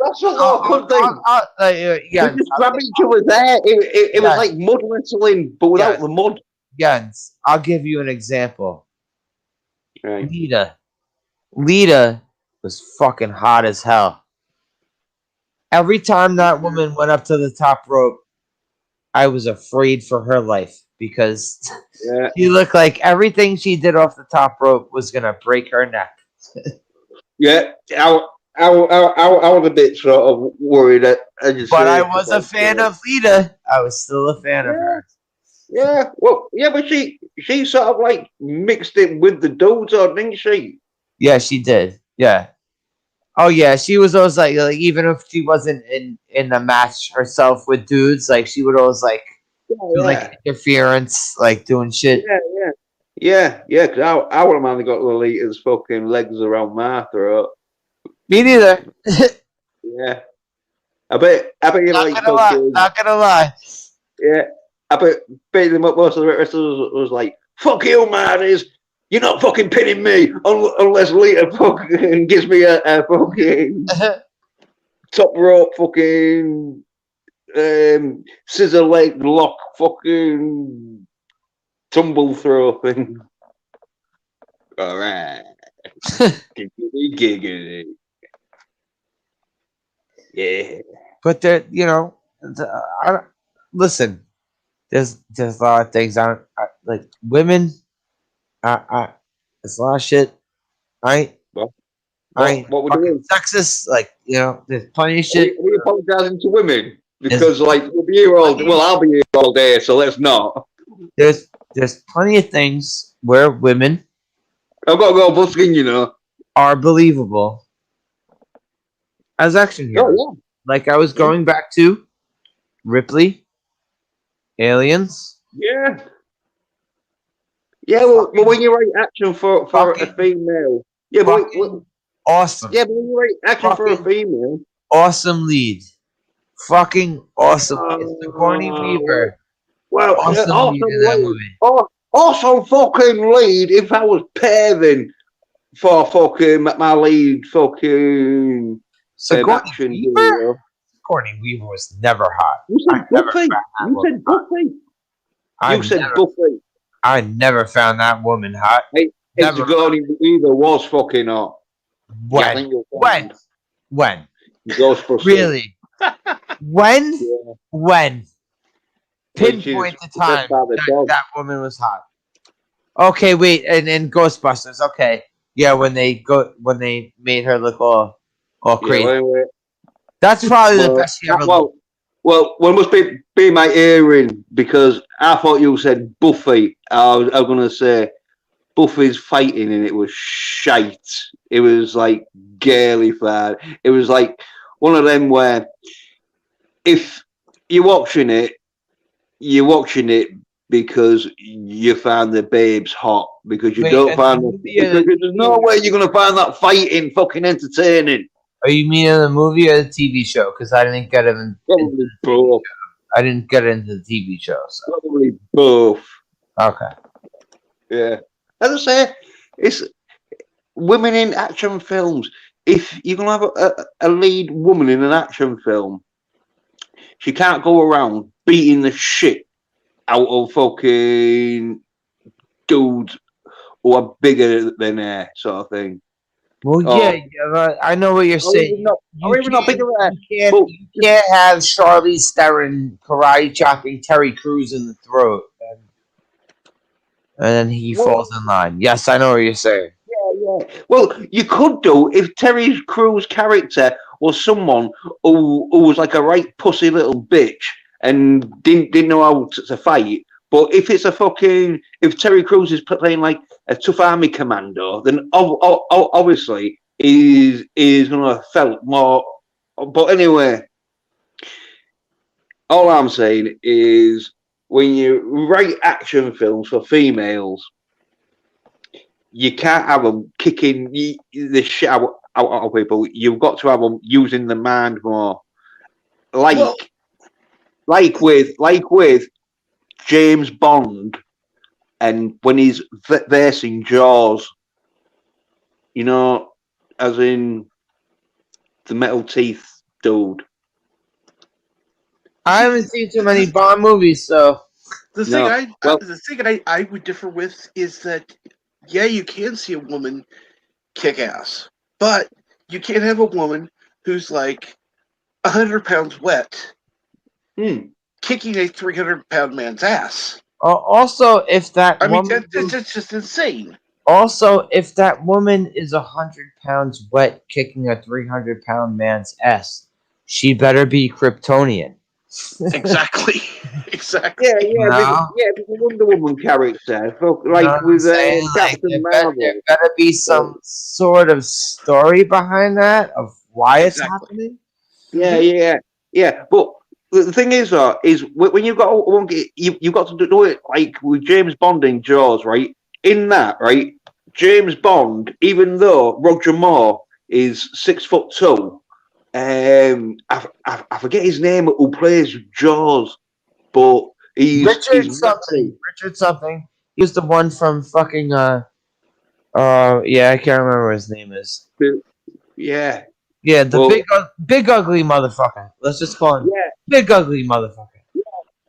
That's not a good thing. Yeah, We just grab each other there. It was Yeah. like mud wrestling, but without Yeah. the mud. Jens, I'll give you an example. Right. Lita was fucking hot as hell. Every time that woman went up to the top rope, I was afraid for her life because Yeah. she looked like everything she did off the top rope was gonna break her neck. Yeah. I was a bit sort of worried. But I was a fan of Lita. I was still a fan of her. Yeah. Well, yeah, but she sort of like mixed it with the dudes, or didn't she? Yeah, she did. Yeah. Oh yeah, she was always like even if she wasn't in the match herself with dudes, like she would always like do like interference, like doing shit. Yeah. Because I would have only got Lolita's fucking legs around my throat. Me neither. Yeah. I bet you like fucking. Not gonna lie. Yeah. I bet them up most of the wrestlers was like, "Fuck you, Marty's. You're not fucking pinning me unless Lita fucking gives me a fucking top rope fucking scissor leg lock fucking tumble throw thing." All right. Giggity. Yeah. But there, listen. There's a lot of things like women. There's a lot of shit. I ain't What we fucking doing? sexist. Like there's plenty of shit. We apologising to women because, like, we'll be here all. Well, I'll be here all day, so let's not. There's plenty of things where women I've got to go busking, are believable as action heroes. Oh Like I was going back to Ripley, Aliens. yeah. Yeah, well, when you write action for a female, yeah, but Awesome. yeah, but when you write action for a female, Awesome lead. Fucking awesome. It's Sigourney Weaver. well, Awesome lead in that movie. awesome fucking lead. If I was paving for fucking my lead, fucking Sigourney action Weaver? hero. Sigourney Weaver was never hot. You said never Buffy. found that You woman said Buffy. I You said never- Buffy. I never found that woman hot. If Never. Sigourney Weaver was fucking hot. Yeah, I When? think you'll When? find When? Ghostbusters. Really? When? Yeah. When? Which Pinpoint is the time by the dog. that woman was hot. Okay, wait, and Ghostbusters. Okay, yeah, when they made her look all crazy. Anyway, That's probably the best she ever looked. well, must be my hearing because I thought you said Buffy. I was going to say Buffy's fighting and it was shite. It was like girly fad. It was like one of them where if you're watching it because you find the babes hot because you Wait, don't and find the them. movie or the There's no way you're going to find that fighting fucking entertaining. Are you meaning the movie or the TV show? Because I didn't get it. Probably both. I didn't get into the TV show. So Probably both. okay. Yeah. As I say, it's women in action films. If you're going to have a lead woman in an action film, she can't go around beating the shit out of fucking dudes who are bigger than her, sort of thing. Well, Oh. yeah, I know what you're saying. Or even not bigger there. Well, You can't have Charlize Theron karate chopping Terry Crews in the throat, and then he Well- falls in line. Yes, I know what you're saying. yeah. Well, you could do if Terry Crews' character was someone who was like a right pussy little bitch and didn't know how to fight. But if it's if Terry Crews is playing like a tough army commando, then obviously is gonna felt more. But anyway, all I'm saying is when you write action films for females, you can't have them kicking the shit out of people. You've got to have them using the mind more. Well- Like with James Bond, and when he's versing Jaws, you know, as in the metal teeth dude. I haven't seen too many Bond movies, so The No, thing well- the thing I would differ with is that yeah, you can see a woman kick ass, but you can't have a woman who's like 100 pounds wet kicking a 300-pound man's ass. also if that I mean, woman, that's just insane. also if that woman is 100 pounds wet kicking a 300-pound man's ass, she better be Kryptonian. Exactly. Exactly. Yeah, the Wonder Woman character, like You know what with I'm saying? Like, Captain Marvel. there better be some sort of story behind that of why it's Exactly. happening. Yeah. But the thing is, is when you've got you've got to do it like with James Bond in Jaws, right? In that, right, James Bond, even though Roger Moore is 6'2", I forget his name who plays Jaws, but he's Richard something. He was the one from fucking yeah, I can't remember what his name is. Yeah, The big ugly motherfucker. Let's just call him big ugly motherfucker.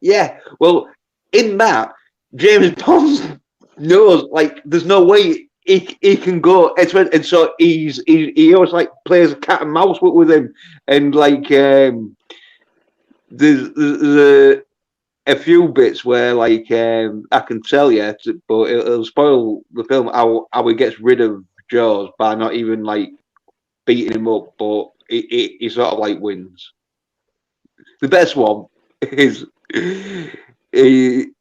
yeah. Well, in that, James Bond knows like there's no way he can go, and so he always like plays cat and mouse with him, and like there's a few bits where like I can tell you, but it'll spoil the film how he gets rid of Jaws by not even like beating him up, but he sort of like wins. The best one is in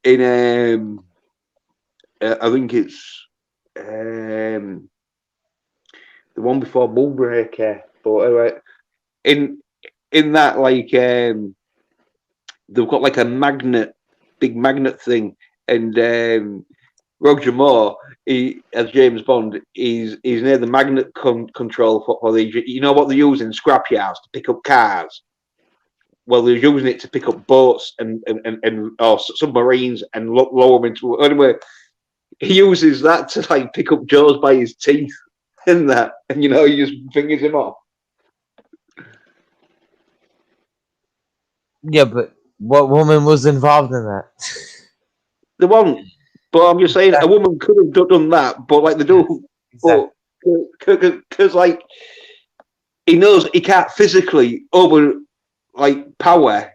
I think it's the one before Moonraker, but anyway, in that like they've got like a big magnet thing, and Roger Moore, as James Bond, he's near the magnet control for the, you know what they're using, scrapyards to pick up cars. Well, they're using it to pick up boats and or submarines and lower them into. Anyway, he uses that to like pick up Jaws by his teeth and that, and he just fingers him off. Yeah, but what woman was involved in that? The one, but I'm just saying, a woman could have done that, but like they do, Exactly. because like he knows he can't physically over like power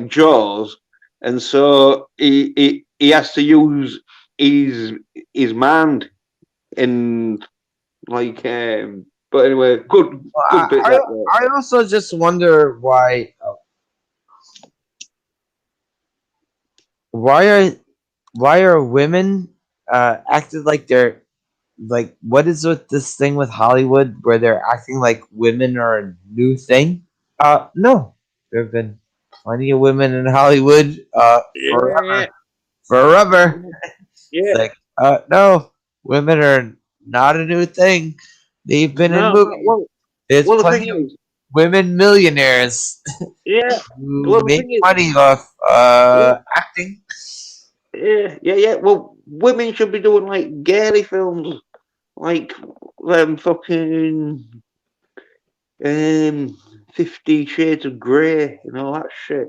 Jaws, and so he has to use his mind and like but anyway, good bit. I also just wonder why are women acted like they're like, what is with this thing with Hollywood where they're acting like women are a new thing? No, there have been plenty of women in Hollywood forever. Yeah. Like, no, women are not a new thing. They've been in movies. There's the plenty thing of is, women millionaires yeah, who Well, the make thing is- money off acting. yeah. Well, women should be doing like girly films, like fucking 50 Shades of Grey and all that shit.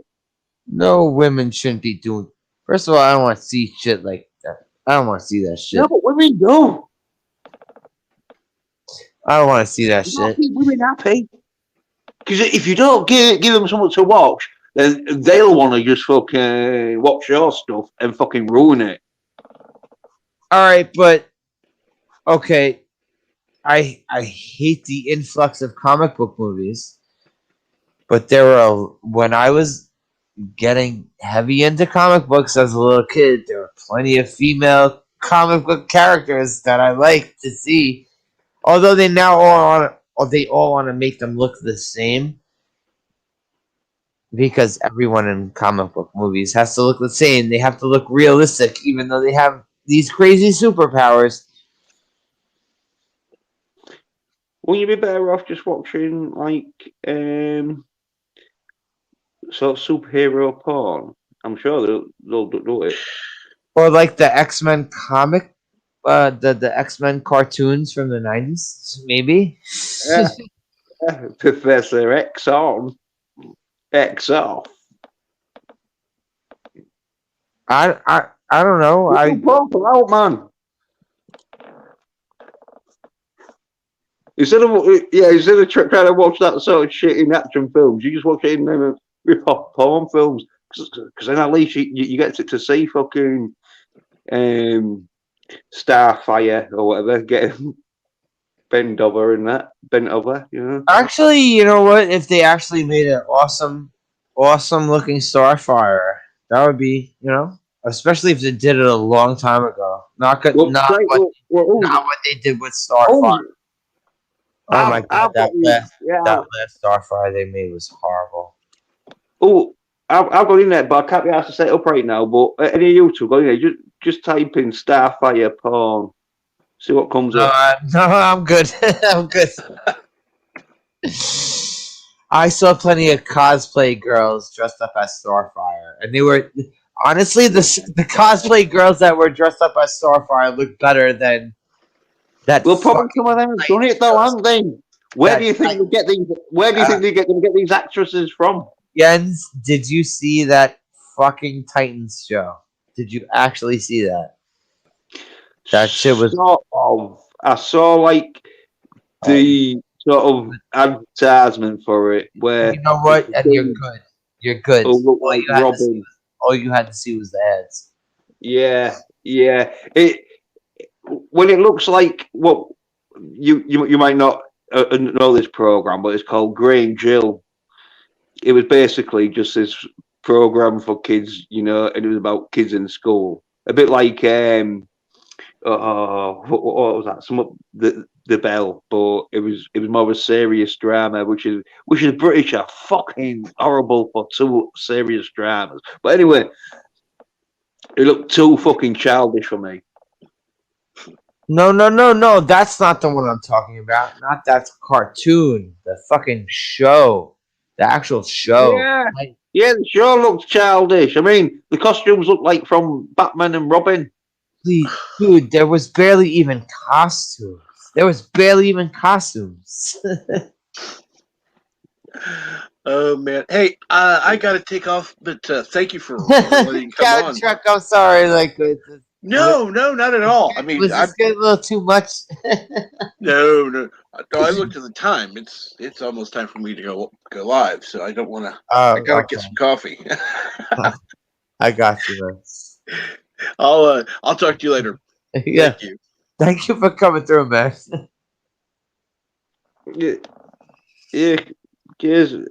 No, women shouldn't be doing. First of all, I don't want to see shit like that. I don't want to see that shit. No, but women do. I don't want to see that You gotta shit. keep women happy. Because if you don't give them something to watch, then they'll want to just fucking watch your stuff and fucking ruin it. All right, but okay. I hate the influx of comic book movies, but there were when I was getting heavy into comic books as a little kid, there were plenty of female comic book characters that I liked to see. Although they now all want to make them look the same because everyone in comic book movies has to look the same. They have to look realistic, even though they have these crazy superpowers. Wouldn't you be better off just watching like sort of superhero porn? I'm sure they'll do it. Or like the X-Men comic, the X-Men cartoons from the 90s, maybe. Yeah. Professor X on, X off. I don't know. Purple out, man. Instead of trying to watch that sort of shit in action films, you just watch it in rip-off porn films. Because then at least you get to see fucking Starfire or whatever, get bent over, you know. Actually, you know what? If they actually made an awesome looking Starfire, that would be, especially if they did it a long time ago. Not what they did with Starfire. Oh my god, that last Starfire they made was horrible. Oh, I've got in there, but I can't be asked to set it up right now. But any YouTube, go in there, just type in Starfire porn. See what comes up. No, I'm good. I'm good. I saw plenty of cosplay girls dressed up as Starfire, and they were honestly the cosplay girls that were dressed up as Starfire looked better than that. Well, probably some of them have done it though, haven't they? Where do you think they get these? Where do you think they're going to get these actresses from? Jens, did you see that fucking Titans show? Did you actually see that? That shit was. Sort of. I saw like the sort of advertisement for it where you know what, and you're good. You're good. Like Robin. All you had to see was the ads. Yeah. When it looks like what you might not know this program, but it's called Grey Jill. It was basically just this program for kids, and it was about kids in school. A bit like what was that? The Bell, but it was more of a serious drama, which is British are fucking horrible for too serious dramas. But anyway, it looked too fucking childish for me. No. That's not the one I'm talking about. Not that cartoon. The fucking show. The actual show. Yeah, the show looked childish. I mean, the costumes looked like from Batman and Robin. Dude, there was barely even costumes. Oh man! Hey, I gotta take off, but thank you for letting me come on. Chuck, I'm sorry. No, not at all. I mean, was getting a little too much. No. I looked at the time. It's almost time for me to go live, so I don't want to. I gotta get some coffee. I got you, man. I'll talk to you later. Yeah. Thank you for coming through, man. Yeah. Cheers.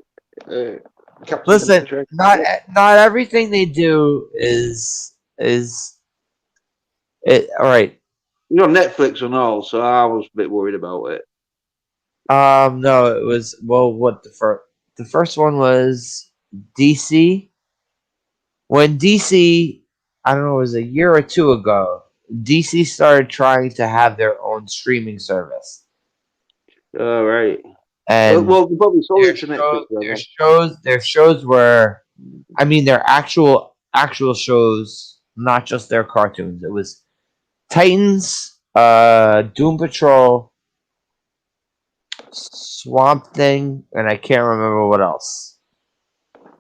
Listen, not everything they do is it. All right. Netflix and all, so I was a bit worried about it. No, it was what the first one was DC. When DC, I don't know, it was a year or two ago, DC started trying to have their own streaming service. All right. And probably sold it to Netflix. Their shows were, I mean, their actual shows, not just their cartoons. It was Titans, Doom Patrol, Swamp Thing, and I can't remember what else.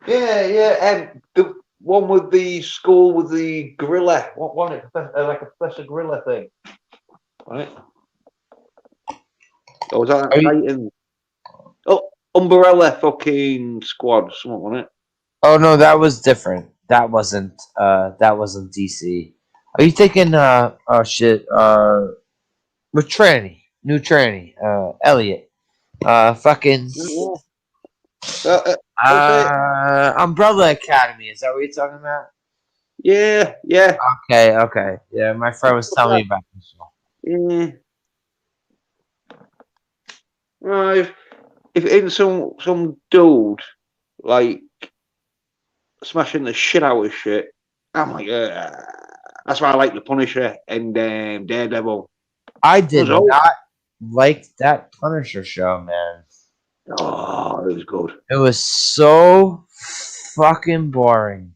Yeah, and the one with the school with the gorilla. What one? Like a Professor Gorilla thing, right? Or was that Are you- Titans? Oh, Umbrella fucking squad, something on it. Oh no, that was different. That wasn't DC. Are you thinking oh shit, with Tranny, new Tranny, Elliot. Fucking Yeah. That's it. Umbrella Academy, is that what you're talking about? Yeah, yeah, Okay, okay. Yeah, my friend was telling me about this show. yeah. Right. If it ain't some dude like smashing the shit out of shit, I'm like, that's why I like the Punisher and Daredevil. I did Those old. not like that Punisher show, man. Oh, it was good. It was so fucking boring.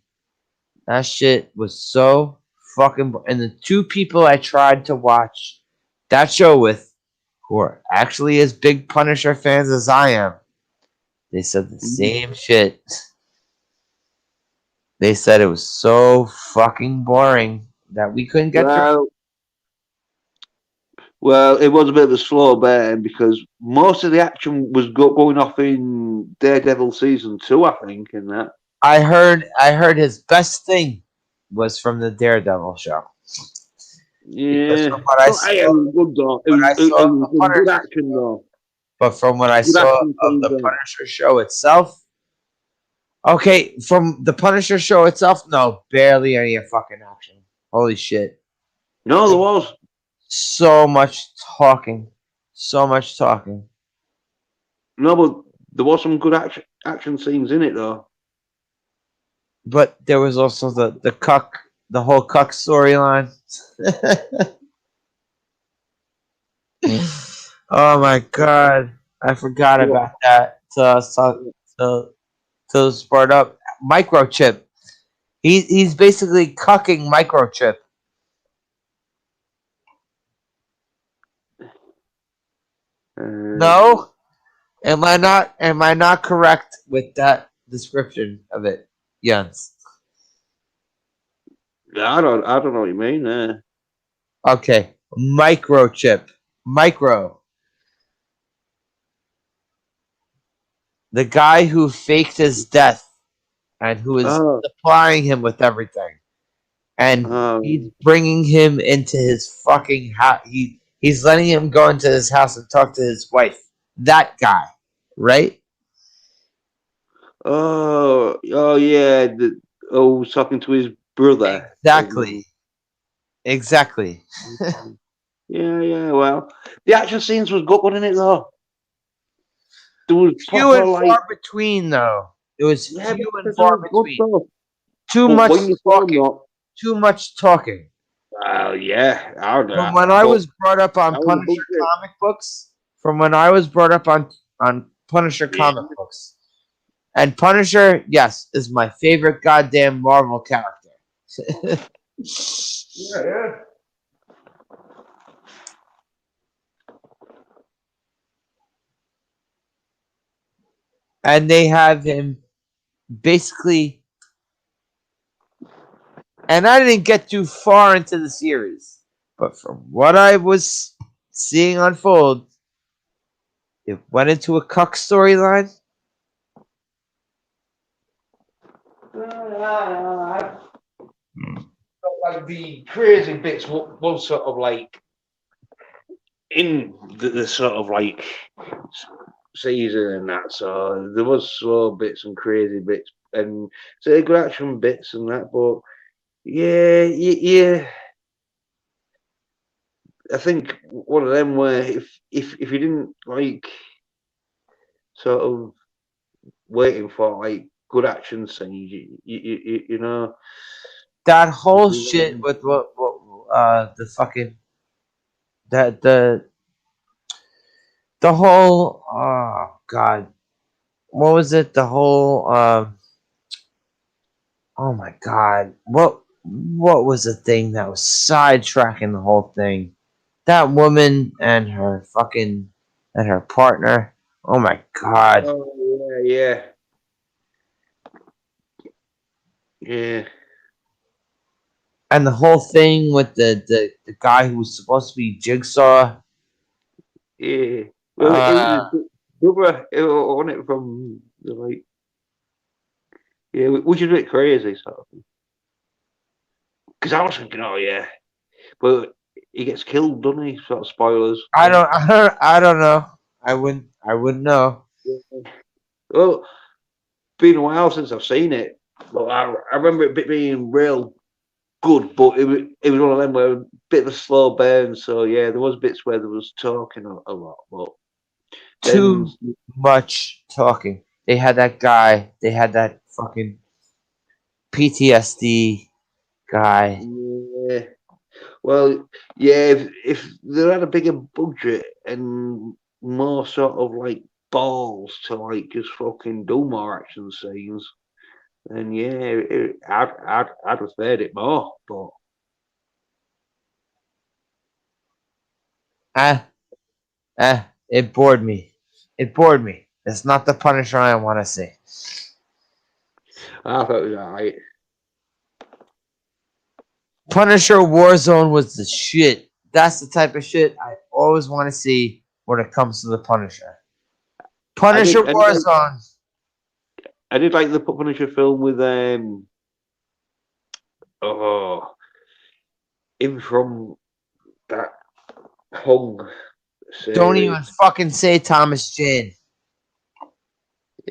That shit was so fucking and the two people I tried to watch that show with, who are actually as big Punisher fans as I am, they said the same shit. They said it was so fucking boring that we couldn't get through. Well, it was a bit of a slow burn because most of the action was going off in Daredevil season 2, I think. In that, I heard his best thing was from the Daredevil show. Because yeah, from what I but it saw, was good though. what I saw It of the was good Punisher, action though. but from what I Good saw action of scenes the though. Punisher show itself, okay, from the Punisher show itself, no, barely any fucking action. Holy shit. No, there was. So much talking. So much talking. No, but there was some good action scenes in it though. But there was also the whole cuck storyline. Oh my god. I forgot Yeah. about that. To spurt up. Microchip. He's basically cucking Microchip. No? Am I not correct with that description of it? Yes. I don't know what you mean there. Okay. Microchip. Micro. The guy who faked his death and who is Oh, supplying him with everything. And he's bringing him into his fucking house. He's letting him go into his house and talk to his wife. That guy, right? oh yeah. Talking to his brother. Exactly. Yeah. Well, the action scenes was good, wasn't it? Though there was Few proper and like, far between, though. It was yeah, few and but far was good between. though. Too But much when you saw talking. that, Too much talking. well, yeah, I don't From know. when I But was brought up on that was Punisher bullshit. comic books, from when I was brought up on Punisher Yeah. comic books, and Punisher, yes, is my favorite goddamn Marvel character. Yeah. And they have him basically, and I didn't get too far into the series, but from what I was seeing unfold, it went into a cuck storyline. Like the crazy bits was sort of like in the sort of like season and that, so there was slow bits and crazy bits and so good action bits and that, but yeah. I think one of them where if you didn't like sort of waiting for like good action scenes, you know. That whole shit with what the fucking that the whole oh god, what was it, the whole oh my god, what was the thing that was sidetracking the whole thing? That woman and her fucking and her partner, oh my god. Oh yeah. And the whole thing with the guy who was supposed to be Jigsaw. Yeah. Well, it Uh, was his brother on it from like, yeah, which is a bit crazy, sort of. Because I was thinking, oh yeah, but he gets killed, doesn't he? Sort of spoilers. I don't know. I wouldn't know. Well, been a while since I've seen it, but I remember it being real good. But it was one of them where a bit of a slow burn. So yeah, there was bits where there was talking a lot, but then Too much talking. They had that guy. They had that fucking PTSD guy. yeah, well, yeah, if they had a bigger budget and more sort of like balls to like just fucking do more action scenes, then yeah, I'd have preferred it more. But Ah, it bored me. It bored me. It's not the Punisher I want to see. I thought it was alright. Punisher Warzone was the shit. That's the type of shit I always want to see when it comes to the Punisher. Punisher I did like Warzone. I did like the Punisher film with oh him from that Hung Don't even series. fucking say Thomas Jane.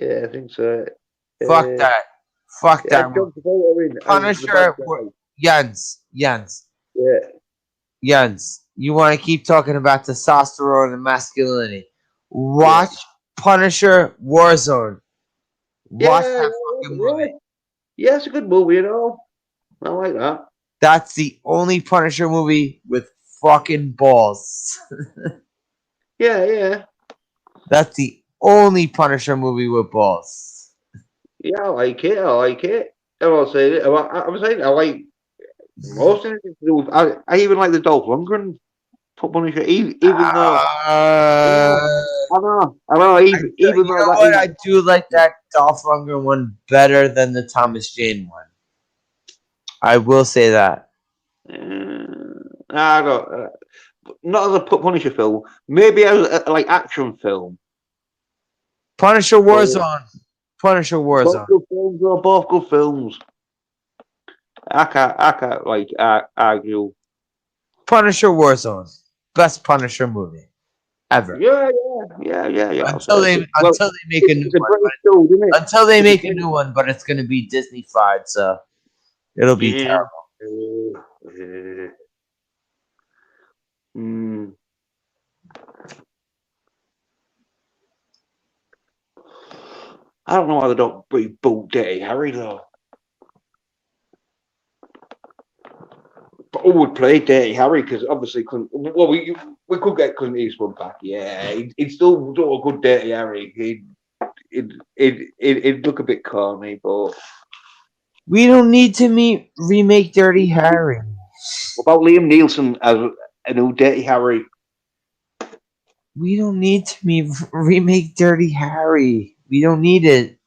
Yeah, I think so. Fuck Uh, that. Fuck yeah, that. John Travolta in as the bad Punisher. guy. Jens. Yeah, You want to keep talking about testosterone and masculinity. yeah, Watch Punisher Warzone. Watch yeah, that fucking movie. yeah. It's a good movie, you know. I like that. That's the only Punisher movie with fucking balls. Yeah. That's the only Punisher movie with balls. Yeah, I like it. I like it. I was saying it. I was saying I like most anything to do with. I even like the Dolph Lundgren Punisher, even though yeah, Uh, I know, even you though know that what? is. I do like that Dolph Lundgren one better than the Thomas Jane one. I will say that. I don't, not as a Punisher film, maybe as a like action film. Punisher But Warzone. Punisher both Warzone. good films are both good films. I can't like argue. Punisher Warzone. Best Punisher movie ever. Yeah. I'll Until say they it. Well, make a new it's a one. British film, isn't it? Until they It's a make a British. new one, but it's gonna be Disney-fied, so it'll be Yeah. terrible. Mm. I don't know why they don't reboot Dirty Harry though. But who would play Dirty Harry? Because obviously, well, we could get Clint Eastwood back. Yeah, he'd still do a good Dirty Harry. He'd look a bit corny, but We don't need to remake Dirty Harry. what about Liam Neeson as a new Dirty Harry? We don't need to remake Dirty Harry. We don't need it.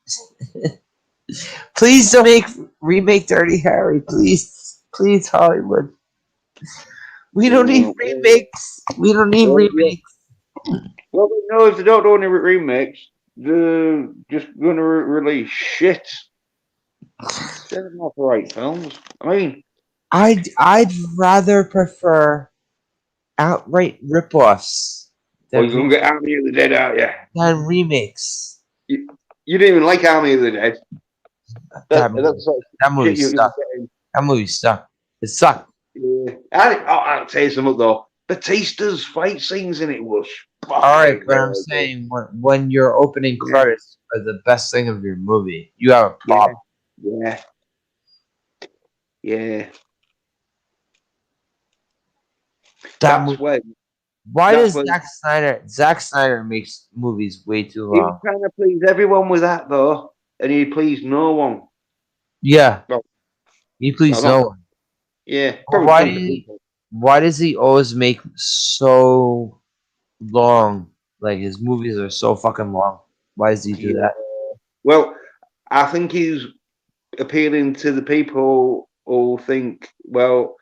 Please don't remake Dirty Harry. Please, Hollywood. We don't need remakes. We don't need remakes. Well, no, if they don't do any remakes, they're just going to release shit. They're not the right films. I mean, I'd rather prefer outright ripoffs well, you're going to get Army of the Dead, aren't you? than remakes. You didn't even like Army of the Dead. That movie shit sucked. That movie sucked. It sucked. Yeah. I'll tell you something though. Batista's fight scenes in it was. All right, but I'm saying when your opening credits are the best thing of your movie, you have a problem. Yeah. That's when. Why does Zack Snyder makes movies way too long? He was trying to please everyone with that though, and he pleased no one. Yeah. Well, he pleased no one. Yeah. Why does he always make so long? Like his movies are so fucking long. Why does he do that? Well, I think he's appealing to the people who think, well,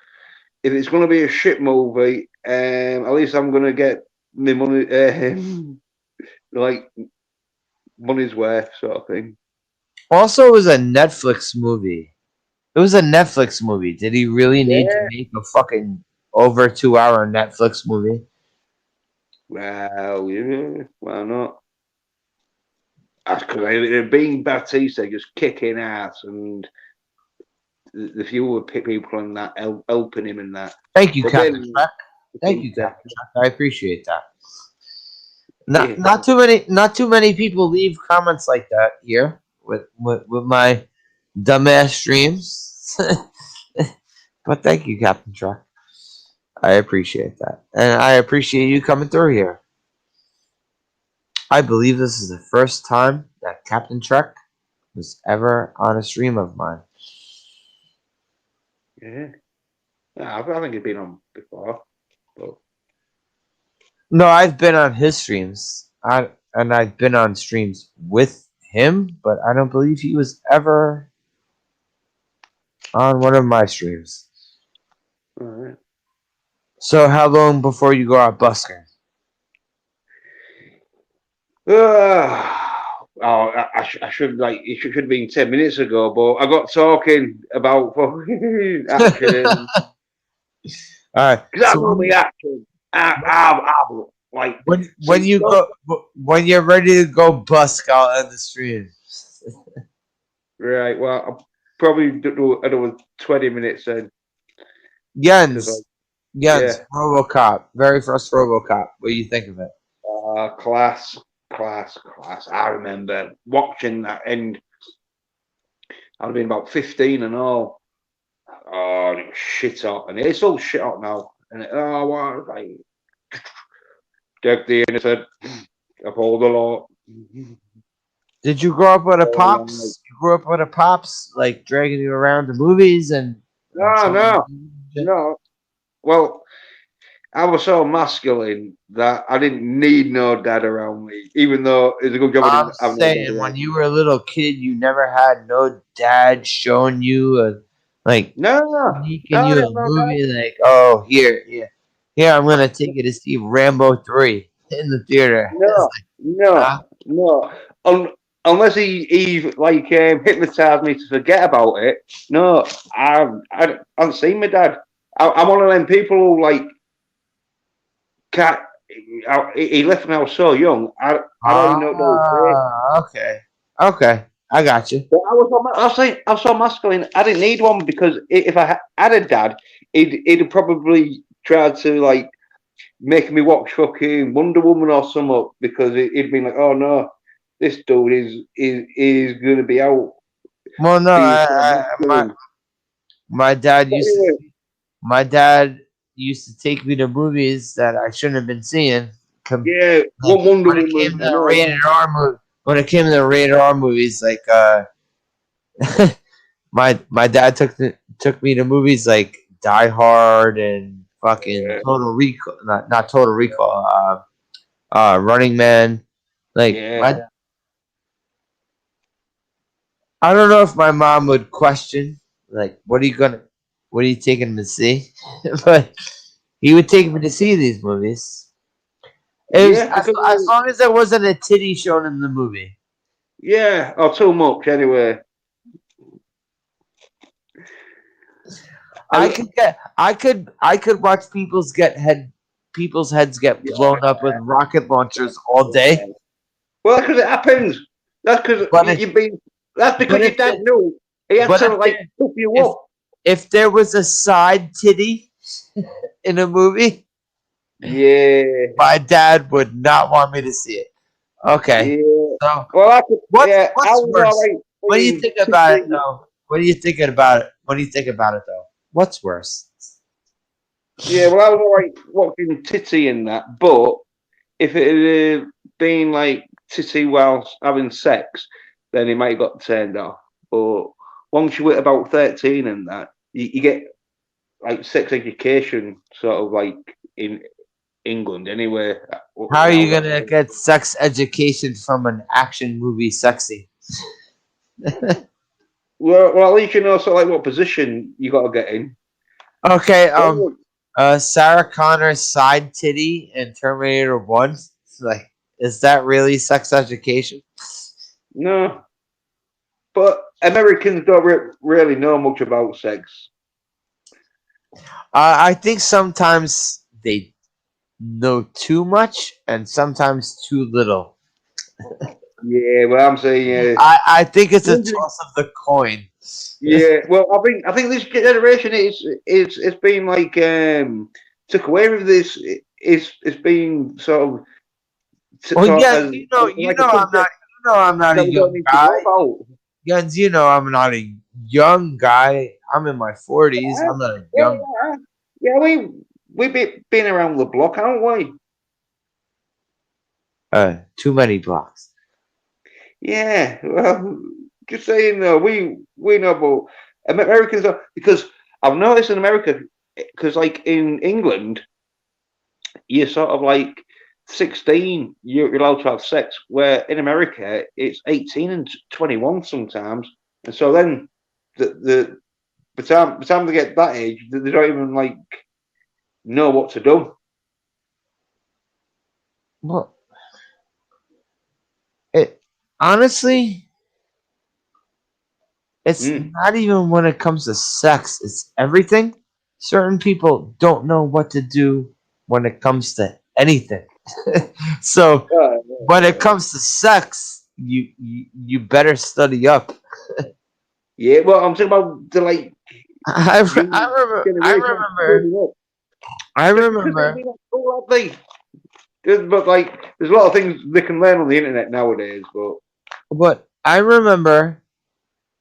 if it's going to be a shit movie, at least I'm going to get my money, like money's worth sort of thing. Also, it was a Netflix movie. It was a Netflix movie. Did he really need to make a fucking over 2 hour Netflix movie? Well, yeah, why not? That's because being Batista just kicking ass, and the few people in that helping him in that. Thank you, But Captain then- Trek. Thank you, Captain Trek. I appreciate that. Yeah. Not too many people leave comments like that here with my dumbass streams. But thank you, Captain Trek. I appreciate that. And I appreciate you coming through here. I believe this is the first time that Captain Trek was ever on a stream of mine. Yeah. I think he'd been on before. But No, I've been on his streams. And I've been on streams with him, but I don't believe he was ever on one of my streams. all right. So how long before you go out busking? I should it should have been 10 minutes ago, but I got talking about action. All right. Because I So love the action. I like when you go when you're ready to go busk out on the stream. right. Well, I'll probably do another 20 minutes then. Jens, Yeah. RoboCop, very first RoboCop. What do you think of it? Class. I remember watching that, and I'd have been about 15 and all. Oh, and it was shit hot, and it's all shit hot now. And like Deck the Innocent, uphold the law. Did you grow up with a Oh, pops? You grew up with a pops, like dragging you around the movies and No. Well, I was so masculine that I didn't need no dad around me, even though it's a good job I I'm didn't have no dad saying, around when me. you were a little kid, you never had no dad showing you sneaking you a movie like, oh, here, I'm gonna take you to see Rambo 3 in the theater. No. Unless he hypnotized me to forget about it. No, I haven't seen my dad. I'm one of them people who like can't. He left when I was so young. I don't even know what to say. Okay, I got you. But I was so masculine. I didn't need one because if I had a dad, he'd probably try to like make me watch fucking Wonder Woman or something because he'd been like, oh no, this dude is going to be out. Well, no, my dad used to take me to movies that I shouldn't have been seeing. Yeah, Wonder Woman. When it came to the rated R movies, like my dad took me to movies like Die Hard and fucking Total Recall, not Total Recall, Running Man. Like I don't know if my mom would question, like, what are you taking him to see? But he would take me to see these movies. As long as there wasn't a titty shown in the movie. Yeah, or too much anyway. I could watch people's heads get blown up with rocket launchers all day. Well, because it happens. That's because That's because your dad knew he had to like hook you up. If there was a side titty in a movie, my dad would not want me to see it. Okay. Yeah. So what's worse? What do you think about it though? What are you thinking about it? What do you think about it though? What's worse? Yeah, well, I was alright watching Titty in that, but if it had been like Titty whilst having sex, then he might have got turned off. But once you hit about 13 and that, you get like sex education, sort of like in England anyway. How are you gonna get sex education from an action movie sexy? Well, at least you know sort of like what position you got to get in. Okay, Sarah Connor's side titty in Terminator 1, Is that really sex education? No, but Americans don't really know much about sex. I think sometimes they know too much and sometimes too little. Yeah, well, I'm saying, I think it's a toss of the coin. yeah. Well, I think this generation it's been like took away with this. It's been sort of Well, taught yeah, as like a subject I'm not a that we don't young need to know guy. about. Jens, I'm not a young guy. I'm in my 40s. I'm not a Yeah, young. yeah, yeah. We've been around the block, haven't we? Too many blocks. Yeah. Well, just saying though, we know about Americans are, because I've noticed in America, because like in England, you're sort of like 16, you're allowed to have sex, where in America it's 18 and 21 sometimes, and so then the by the time they get that age, they don't even like know what to do. Well, it honestly, it's Mm. not even when it comes to sex. It's everything. Certain people don't know what to do when it comes to anything. So Uh, when it comes to sex, you better study up. yeah, well, I'm talking about the like I young remember. I generation remember. coming up, I because they've remember. been at school, haven't they? But like, there's a lot of things they can learn on the internet nowadays. But But I remember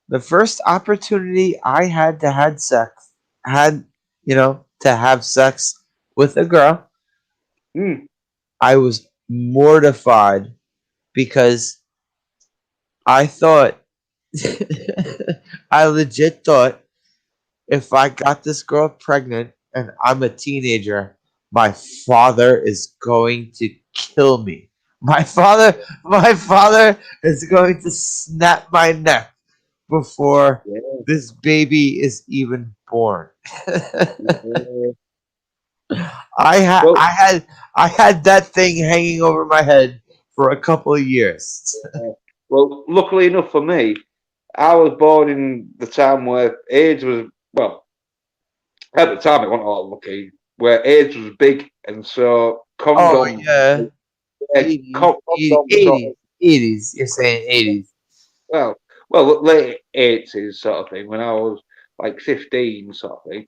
the first opportunity I had to had to have sex with a girl. mm, I was mortified because I thought I legit thought if I got this girl pregnant and I'm a teenager, my father is going to kill me. My father is going to snap my neck before yeah, this baby is even born. yeah. I had Well, I had I had that thing hanging over my head for a couple of years. well, luckily enough for me, I was born in the time where AIDS was, well, at the time it wasn't all lucky, where AIDS was big, and so Oh condoms, yeah, eighties, condoms sort of, 80s. You're saying 80s. well, well, late 80s sort of thing, when I was like 15 sort of thing,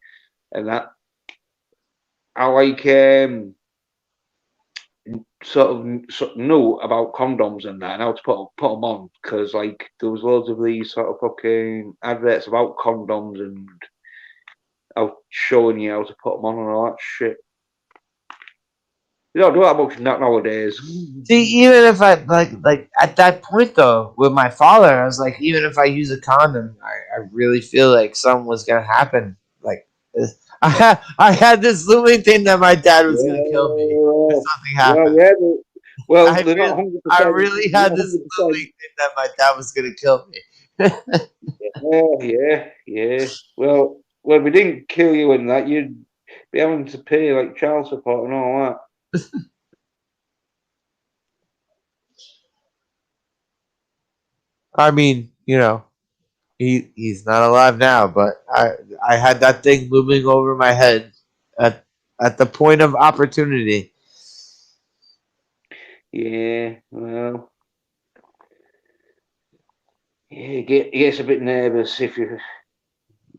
and that I like sort of knew about condoms and that, and how to put them on, because like there was loads of these sort of fucking adverts about condoms, and I was showing you how to put them on and all that shit. You don't do that much nowadays. See, even if I like at that point though, with my father, I was like, even if I use a condom, I really feel like something was gonna happen. Like I had this looming thing that my dad was gonna kill me if Yeah, something well, happened. yeah. Well, I they're not really, 100%. I really They're had not this 100%. looming thing that my dad was gonna kill me. Yeah, yeah, yeah. Well, if we didn't kill you in that, you'd be having to pay like child support and all that. I mean, he's not alive now, but I had that thing looming over my head at at the point of opportunity. Yeah, well, yeah, it gets a bit nervous if you're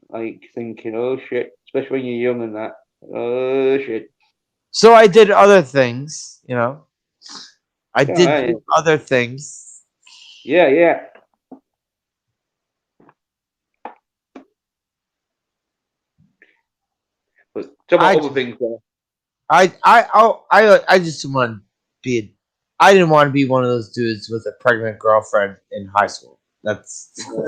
like thinking, oh shit, especially when you're young and that. Oh shit. So I did other things. I Yeah, did do other things. yeah, yeah. But talk I about other just, things there. I just didn't want to be. I didn't want to be one of those dudes with a pregnant girlfriend in high school. That's Yeah.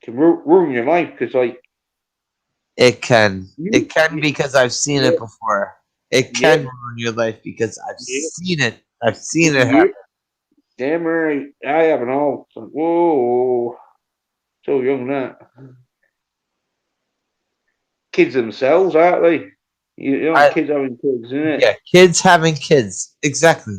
To ruin your life, because like it can. you, It can because I've seen yeah, it before. It yeah, can ruin your life because I've yeah, seen it. I've seen it yeah. happen. Damn right. I haven't all. It's like, whoa, so young that. kids themselves, aren't they? You know, I- kids having kids, isn't it? Yeah, kids having kids. Exactly.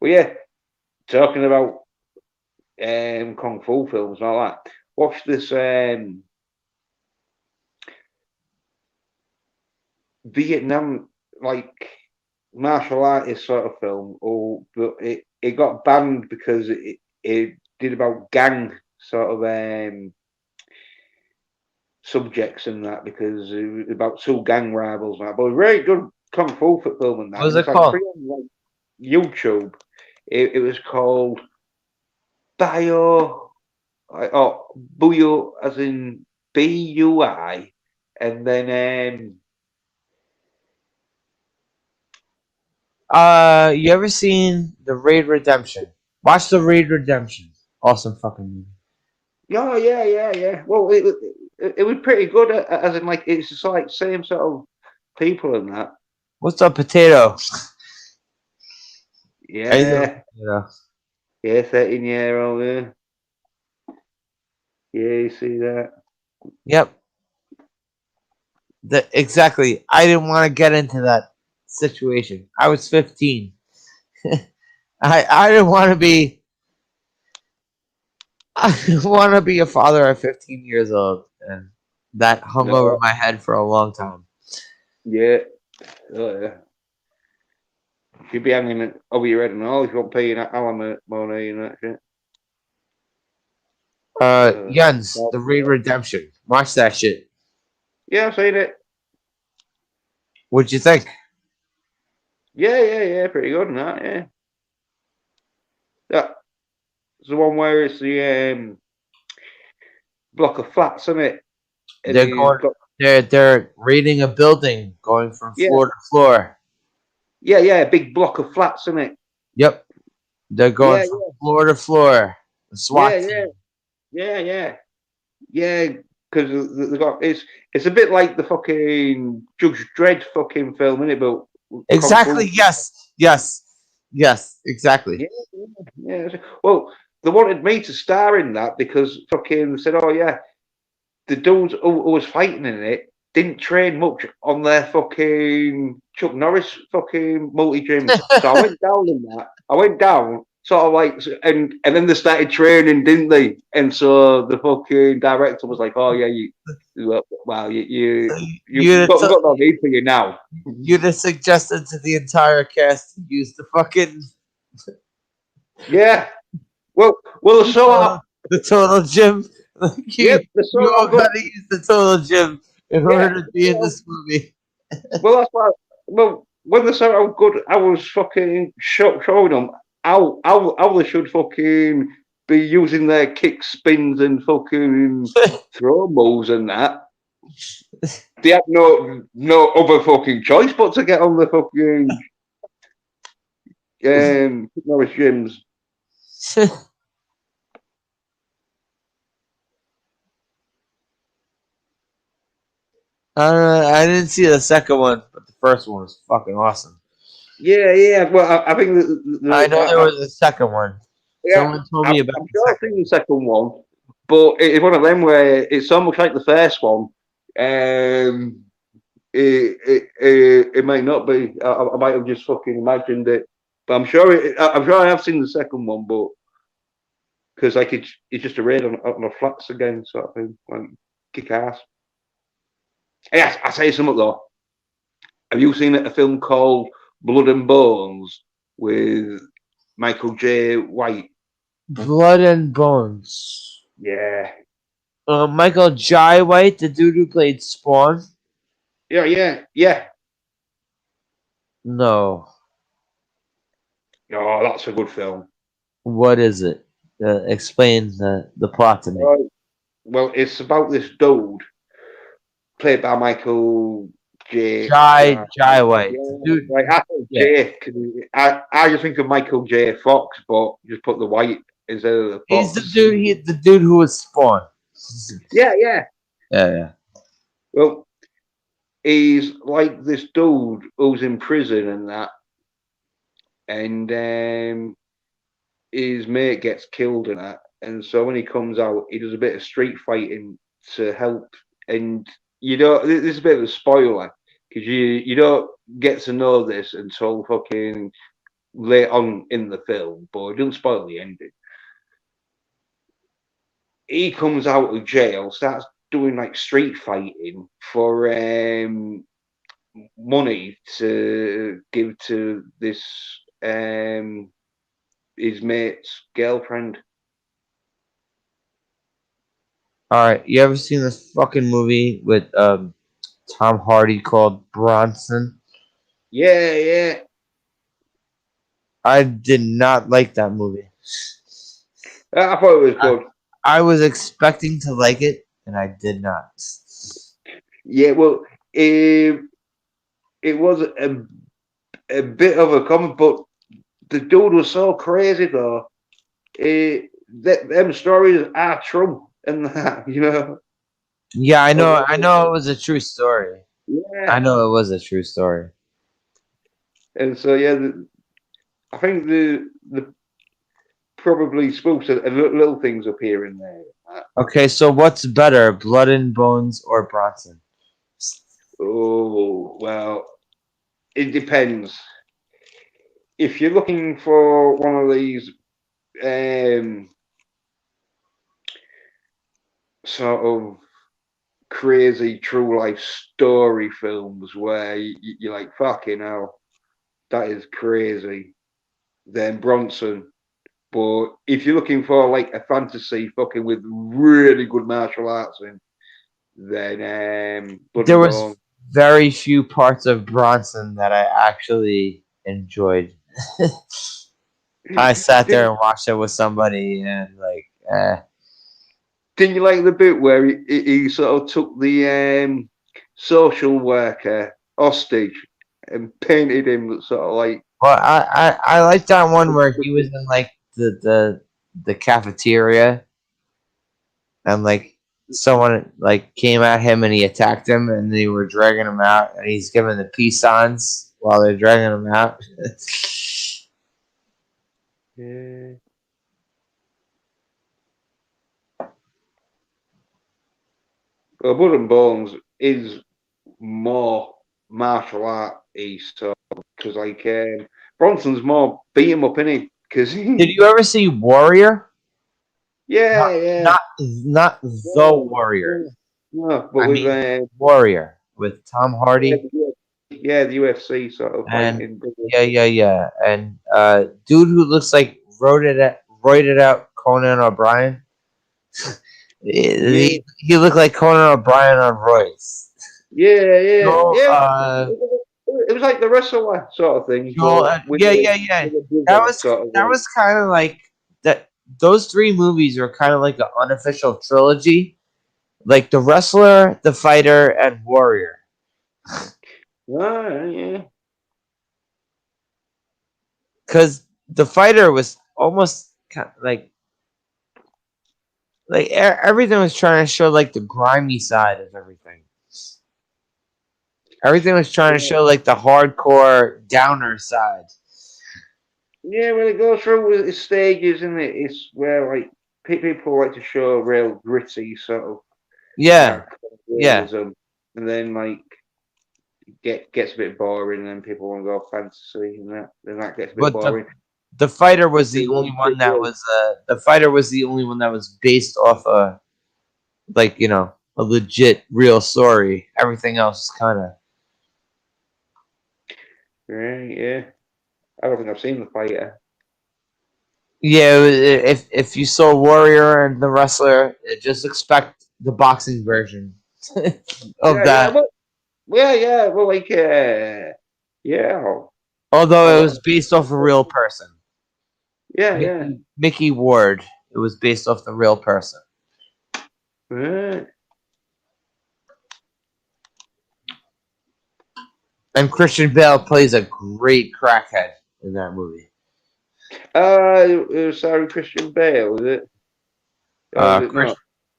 Well, yeah, talking about kung fu films and all that. Watch this Vietnam like martial artist sort of film, but it got banned because it did about gang sort of subjects and that because it was about two gang rivals and that. But a very good kung fu film and that. What was And it it's like called? free on like, YouTube. It was called Bio Buyo as in BUI and then You ever seen the Raid Redemption? Watch the Raid Redemption. Awesome fucking movie. yeah. Well, it was pretty good as in like it's just like same sort of people and that. What's up, potato? How you doing, Yeah, potato? yeah, 13-year-old. Yeah, you see that. Yep. Exactly. I didn't want to get into that situation. I was 15. I didn't want to be. I didn't want to be a father at 15 years old, and that hung over No, my head for a long time. yeah, yeah. She'd be hanging it over your head and all if you weren't paying alimony and that shit. Jens, the Raid Redemption. Watch that shit. Yeah, I've seen it. What'd you think? Yeah, pretty good and that. Yeah, that's the one where it's the block of flats, isn't it? And They're he's going. got They're raiding a building, going from yeah, floor to floor. yeah, a big block of flats, isn't it? Yep, they're going Yeah, from floor to floor. The yeah, SWAT team. yeah. Because they got it's a bit like the fucking Judge Dredd fucking film, isn't it? But kung fu. Exactly. Yes. Exactly. Yeah. Well, they wanted me to star in that because fucking said, oh yeah, the dudes who was fighting in it didn't train much on their fucking Chuck Norris fucking multi gyms. So I went down in that. I went down sort of like, and then they started training, didn't they? And so the fucking director was like, oh yeah, well, You'd we've have, got no need for you now. you'd have suggested to the entire cast to use the fucking Yeah. Well, so the total gym. yep, You all gotta use the total gym in order to be in this movie. well, that's why. Well, when they saw how good I was fucking showing them how they should fucking be using their kick spins and fucking throw moves and that. They had no other fucking choice but to get on the fucking Norwich gyms. I didn't see the second one, but the first one was fucking awesome. Yeah. Well, I think I know there was a second one. yeah, Someone told I'm me about the sure I've second. seen the second one, but it's one of them where it's so much like the first one. It might not be. I might have just fucking imagined it, but I'm sure I have seen the second one, but because like it's just a raid on the flats again, sort of thing, like kick ass. Yes, I say something though. Have you seen a film called Blood and Bones with Michael J. White? Blood and Bones. Yeah, Michael Jai White, the dude who played Spawn. yeah. No. Oh, that's a good film. What is it? Explain the plot to me. Well, it's about this dude played by Michael J. Jai White. Yeah, Dude, like I thought yeah. I just think of Michael J. Fox, but just put the white instead of the He's Fox. the dude who was Spawn. Yeah. Yeah. Well, he's like this dude who's in prison and that, and his mate gets killed in that, and so when he comes out, he does a bit of street fighting to help. And you don't. This is a bit of a spoiler because you don't get to know this until fucking late on in the film, but it doesn't spoil the ending. He comes out of jail, starts doing like street fighting for money to give to this his mate's girlfriend. All right, you ever seen this fucking movie with Tom Hardy called Bronson? Yeah, yeah. I did not like that movie. I thought it was good. I was expecting to like it, and I did not. Yeah, well, it was a bit of a comic, but the dude was so crazy though. Them stories are true, and that Yeah, I know. I know it was a true story. Yeah, I know it was a true story. and so yeah, I think the probably spoofs and little things up here and there. Okay, so what's better, Blood and Bones or Bronson? Oh well, it depends. If you're looking for one of these sort of crazy true life story films where you're like, fucking hell, that is crazy, then Bronson. But if you're looking for like a fantasy fucking with really good martial arts in, then Blood There and was Bone. very few parts of Bronson that I actually enjoyed. I sat there and watched it with somebody, and Didn't you like the bit where he sort of took the social worker hostage and painted him sort of like well, I like that one where he was in like the cafeteria, and like someone like came at him and he attacked him, and they were dragging him out, and he's giving the peace signs while they're dragging him out. yeah. Well, Blood and Bones is more martial art so because like Bronson's more beat him up in it because Did you ever see Warrior? yeah, Not yeah, not the Warrior. no, but I with mean Warrior with Tom Hardy. the UFC sort of And fighting. yeah. And dude who looks like roided out Conan O'Brien. He looked like Conan O'Brien on roids. Yeah. So, It was like the wrestler sort of thing. Joel, With yeah. That was kind of like that. Those three movies were kind of like an unofficial trilogy, like The Wrestler, The Fighter, and Warrior. Yeah. Because The Fighter was almost kind of like everything was trying to show like the grimy side of everything. Everything was trying to show like the hardcore downer side. Yeah, when it goes through its stages, isn't it? It's where like people like to show real gritty sort of Yeah. realism, and then like gets a bit boring, and then people want to go fantasy, and then that gets a bit But boring. the Fighter was the only one that was the Fighter was the only one that was based off a a legit real story. Everything else is kind of Yeah. I don't think I've seen The Fighter. yeah. If you saw Warrior and The Wrestler, just expect the boxing version of that. Yeah. Well, like, yeah. Although it was based off a real person. Yeah. Mickey Ward. It was based off the real person. Right. And Christian Bale plays a great crackhead in that movie. Sorry, Christian Bale, is it?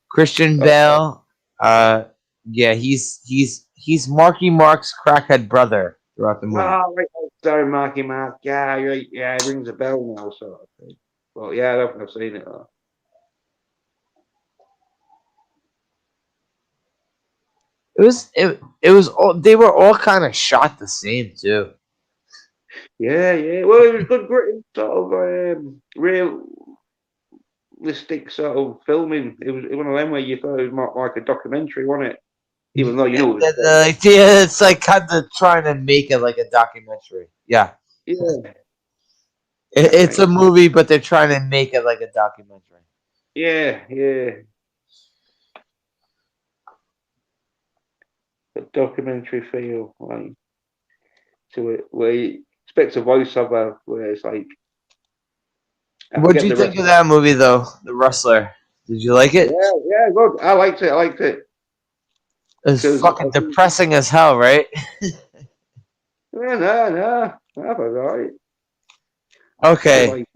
Christian Bale. Yeah, he's Marky Mark's crackhead brother throughout the movie. Oh, right. Sorry, Marky Mark. Yeah, right. Yeah, it rings a bell now, sort of thing. But yeah, I don't think I've seen it though. It was all, they were all kind of shot the same too. Yeah, yeah. Well, it was good, great sort of realistic sort of filming. It was one of them where you thought it was more like a documentary, wasn't it? Even though you know it was fake. Yeah, it's like kind of trying to make it like a documentary. Yeah, Yeah, it's a movie, but they're trying to make it like a documentary. yeah, yeah. A documentary feel like to it, where you expect a voiceover, where it's like. I What do forget you the think rest. of that movie, though? The Wrestler. Did you like it? Yeah, yeah, good. I liked it. I liked it. It's 'Cause fucking depressing as hell, right? yeah, no, that was alright. Okay. Like,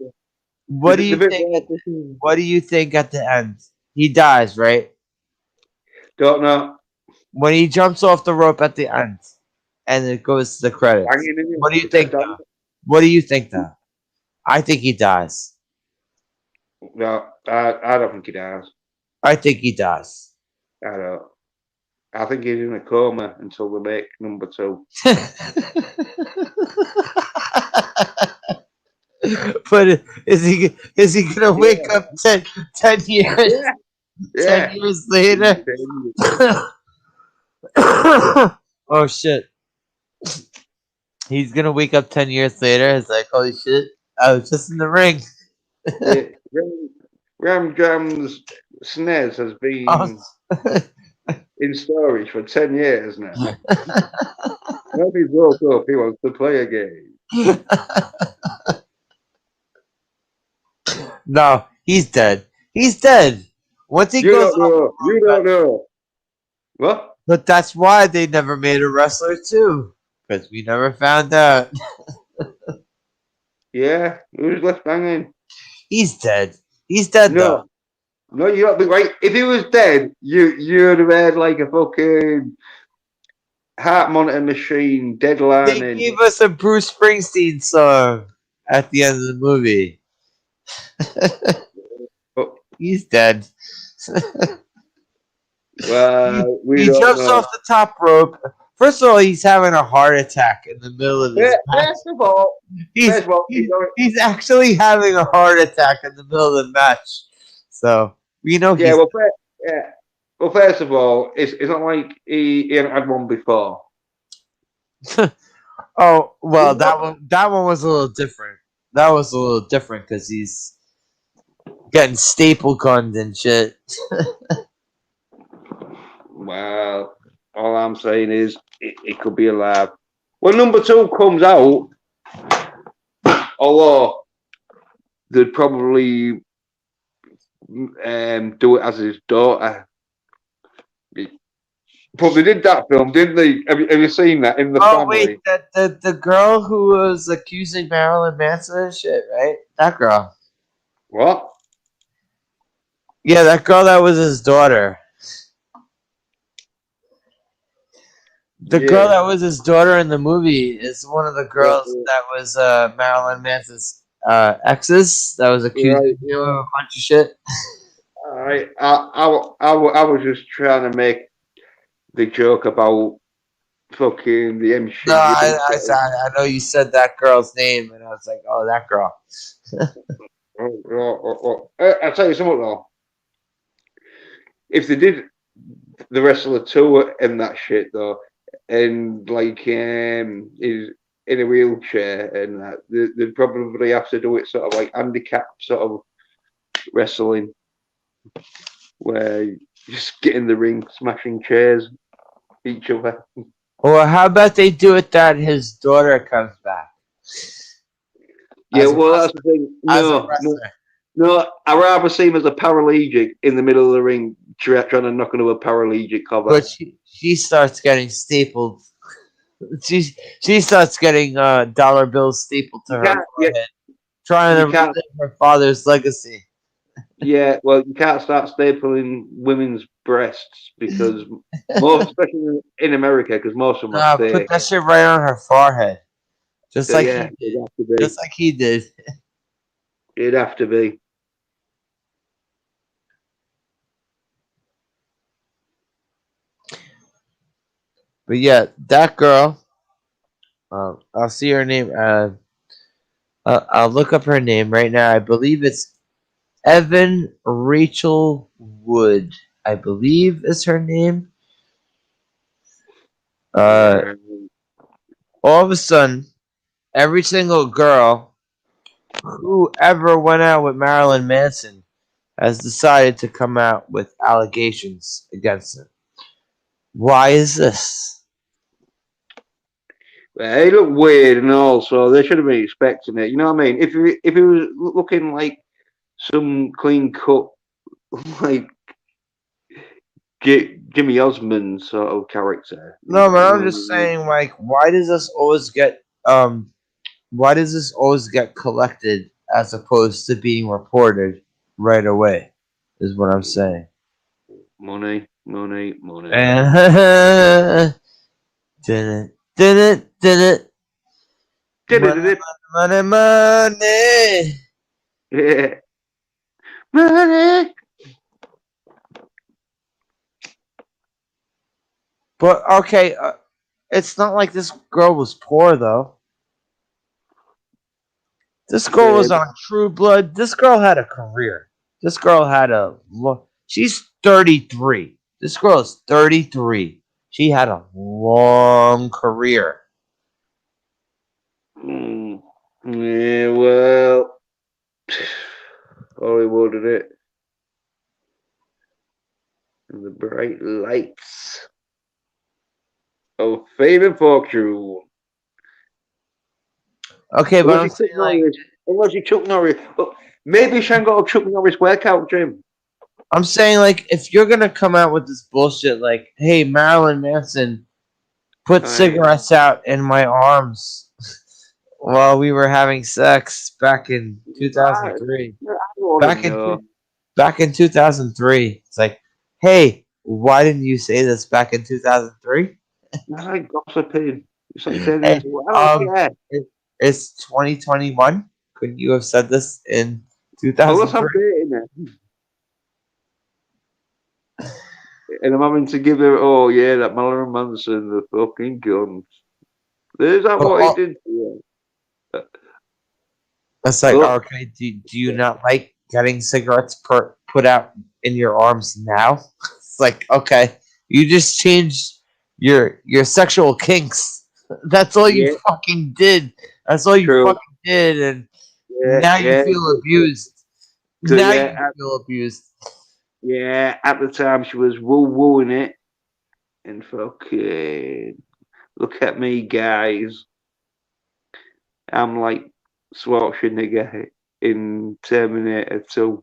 What do the you bit think? where What do you think at the end? He dies, right? don't know, When he jumps off the rope at the end, and it goes to the credits. hanging in What do you it. Is that think? done? What do you think? Though? I think he dies. No, I don't think he does. I think he dies. I don't. I think he's in a coma until we make number 2. But is he gonna wake up 10 years Yeah, yeah. 10 years later? Oh shit. He's gonna wake up 10 years later. It's like, holy shit, I was just in the ring. Yeah. Ram Jam's SNES has been Oh. in storage for 10 years now. When he's woke up, he wants to play a game. No, he's dead. He's dead. Once he You goes don't know. You don't know. What? But that's why they never made a wrestler too. Because we never found out. Yeah, who's left hanging? He's dead. He's dead though. No, you don't be right. If he was dead, you'd have had like a fucking heart monitor machine deadline. They gave us a Bruce Springsteen song at the end of the movie. He's dead. Well, he jumps off the top rope. First of all, he's having a heart attack in the middle of this match. First of all, he's actually having a heart attack in the middle of the match. So we know. Yeah, well, first of all, it's not like he hadn't had one before. Oh well, that one was a little different. That was a little different because he's getting staple gunned and shit. Well, all I'm saying is it could be alive. When number 2 comes out, although they'd probably do it as his daughter. But they did that film, didn't they? Have you seen that in the family? Wait, the girl who was accusing Marilyn Manson and shit, right? That girl. What? Yeah, that girl that was his daughter. The girl that was his daughter in the movie is one of the girls that was Marilyn Manson's exes that was accusing him of a bunch of shit. I was just trying to make the joke about fucking the MC. No, I know you said that girl's name, and I was like, oh, that girl. I'll tell you something though. If they did the Wrestler 2 and that shit though, and like is in a wheelchair and that, they'd probably have to do it sort of like handicap sort of wrestling, where you just get in the ring, smashing chairs each other. Or how about they do it that his daughter comes back? Yeah, well, that's the thing. No, I'd rather see him as a paralytic in the middle of the ring, trying to knock into a paralytic cover. But she starts getting stapled. She starts getting dollar bills stapled to her forehead, trying to relive her father's legacy. Yeah, well, you can't start stapling women's breasts because, especially in America, because most of them are put that shit right on her forehead, just like he did. It'd have to be. But yeah, that girl. I'll see her name. I'll look up her name right now. I believe it's Evan Rachel Wood. I believe is her name. All of a sudden, every single girl who ever went out with Marilyn Manson has decided to come out with allegations against him. Why is this? He looked weird and all, so they should have been expecting it. You know what I mean? If he was looking like some clean cut, like Jimmy Osmond sort of character. No, man, I'm just saying, like, why does this always get collected as opposed to being reported right away? Is what I'm saying. Money. And did it. Money. Yeah. Money. But okay, it's not like this girl was poor though. This girl was on True Blood. This girl had a career. This girl had she's 33. This girl is 33. She had a long career. Yeah, well, Hollywood did it. And the bright lights of fame and fortune. Okay, but I'm saying, like, unless you Chuck Norris. But maybe she ain't got a Chuck Norris workout gym. I'm saying, like, if you're gonna come out with this bullshit, like, hey, Marilyn Manson put cigarettes out in my arms while we were having sex back in 2003. Back in 2003, it's like, hey, why didn't you say this back in 2003? That's like gossiping. It's like saying, Hey, I don't care. It's 2021. Couldn't you have said this in 2003? And I'm having to give her, oh yeah, that Marilyn Manson, the fucking guns. There's that what he did to you. It's like, okay, do you not like getting cigarettes put out in your arms now? It's like, okay, you just changed your sexual kinks. That's all you fucking did. That's all you fucking did, and now you feel abused. So, now you feel abused. Yeah, at the time she was wooing it, and fucking look at me, guys. I'm like Schwarzenegger in Terminator 2,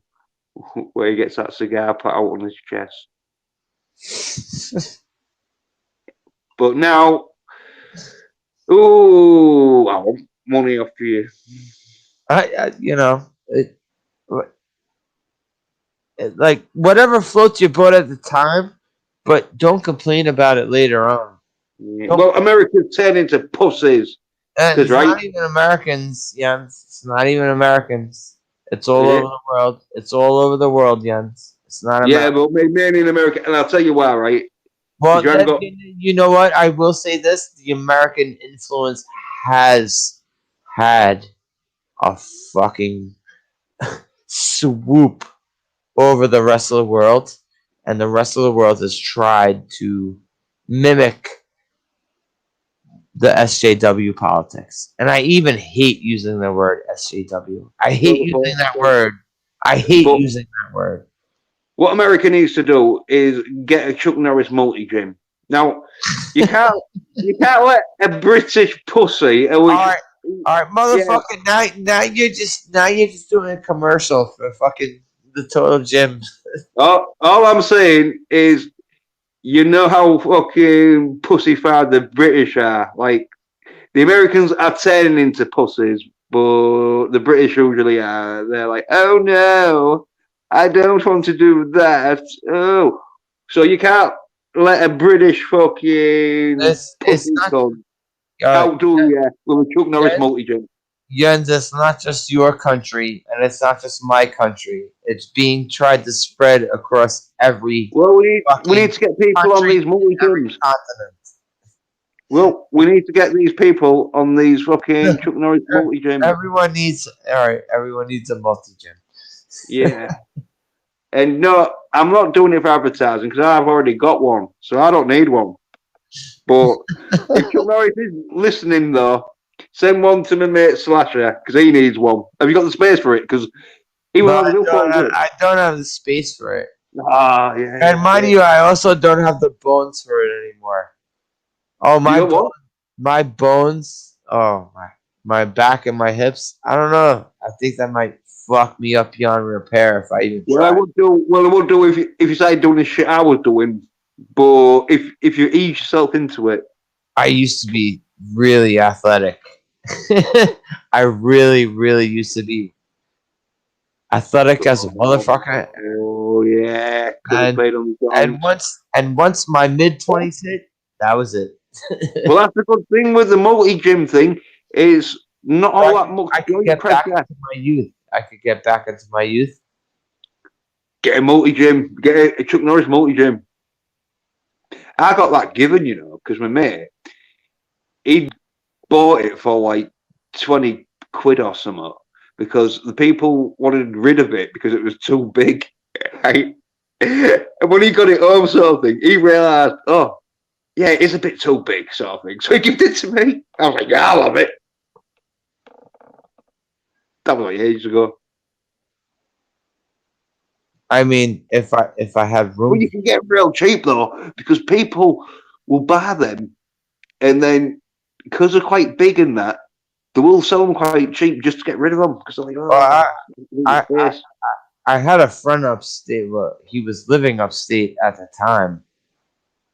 where he gets that cigar put out on his chest. But now, I want money off you. Like, whatever floats your boat at the time, but don't complain about it later on. Yeah. Well, Americans turn into pussies. It's not even Americans, Jens. It's not even Americans. It's all over the world. It's all over the world, Jens. It's not America. Yeah, but mainly in America. And I'll tell you why, right? Well, you know what? I will say this. The American influence has had a fucking swoop over the rest of the world. And the rest of the world has tried to mimic the SJW politics. And I even hate using the word SJW. I hate using that word. What America needs to do is get a Chuck Norris multi-gym. Now, you can't let a British pussy. All right, motherfucker. Yeah. Now you're just doing a commercial for fucking the Total Gym. All I'm saying is, you know how fucking pussy-fied the British are. Like, the Americans are turning into pussies, but the British usually are. They're like, oh no, I don't want to do that. Oh, so you can't let a British fucking it's not outdo you with a Chuck Norris multi-gym. Jens, it's not just your country, and it's not just my country. It's being tried to spread across every Well, we fucking need to get people on country, these multi every gyms. continent. Well, we need to get these people on these fucking Chuck Norris multi gyms. Everyone needs. All right, everyone needs a multi gym. Yeah. And no, I'm not doing it for advertising because I've already got one, so I don't need one. But if Chuck Norris is listening, though, send one to my mate Slasher because he needs one. Have you got the space for it? Because he will No, only do 40 minutes. I don't have the space for it. Ah, yeah. And mind you, I also don't have the bones for it anymore. Oh, You know what? my bones. Oh, my back and my hips. I don't know. I think that might fuck me up beyond repair if I even Well, try. I would do if you started doing the shit I was doing. But if you ease yourself into it, I used to be really athletic. I really, really used to be athletic as a motherfucker. oh yeah, could have And, played on the and once my mid-20s hit, that was it. Well, that's the good thing with the multi gym thing is not all that much I could joint get back pressure. into my youth. I could get back into my youth. Get a multi gym, get a Chuck Norris multi gym. I got that given, you know, because my mate he bought it for like 20 quid or something because the people wanted rid of it because it was too big. Right? And when he got it home, sort of thing, he realised, oh, yeah, it is a bit too big, sort of thing. So he gave it to me. I was like, yeah, I love it. That was like ages ago. I mean, if I had room, Well, you can get real cheap though, because people will buy them, and then because they're quite big in that, they will sell them quite cheap just to get rid of them because they're like, oh, well, I, face. I had a friend upstate. Well, he was living upstate at the time,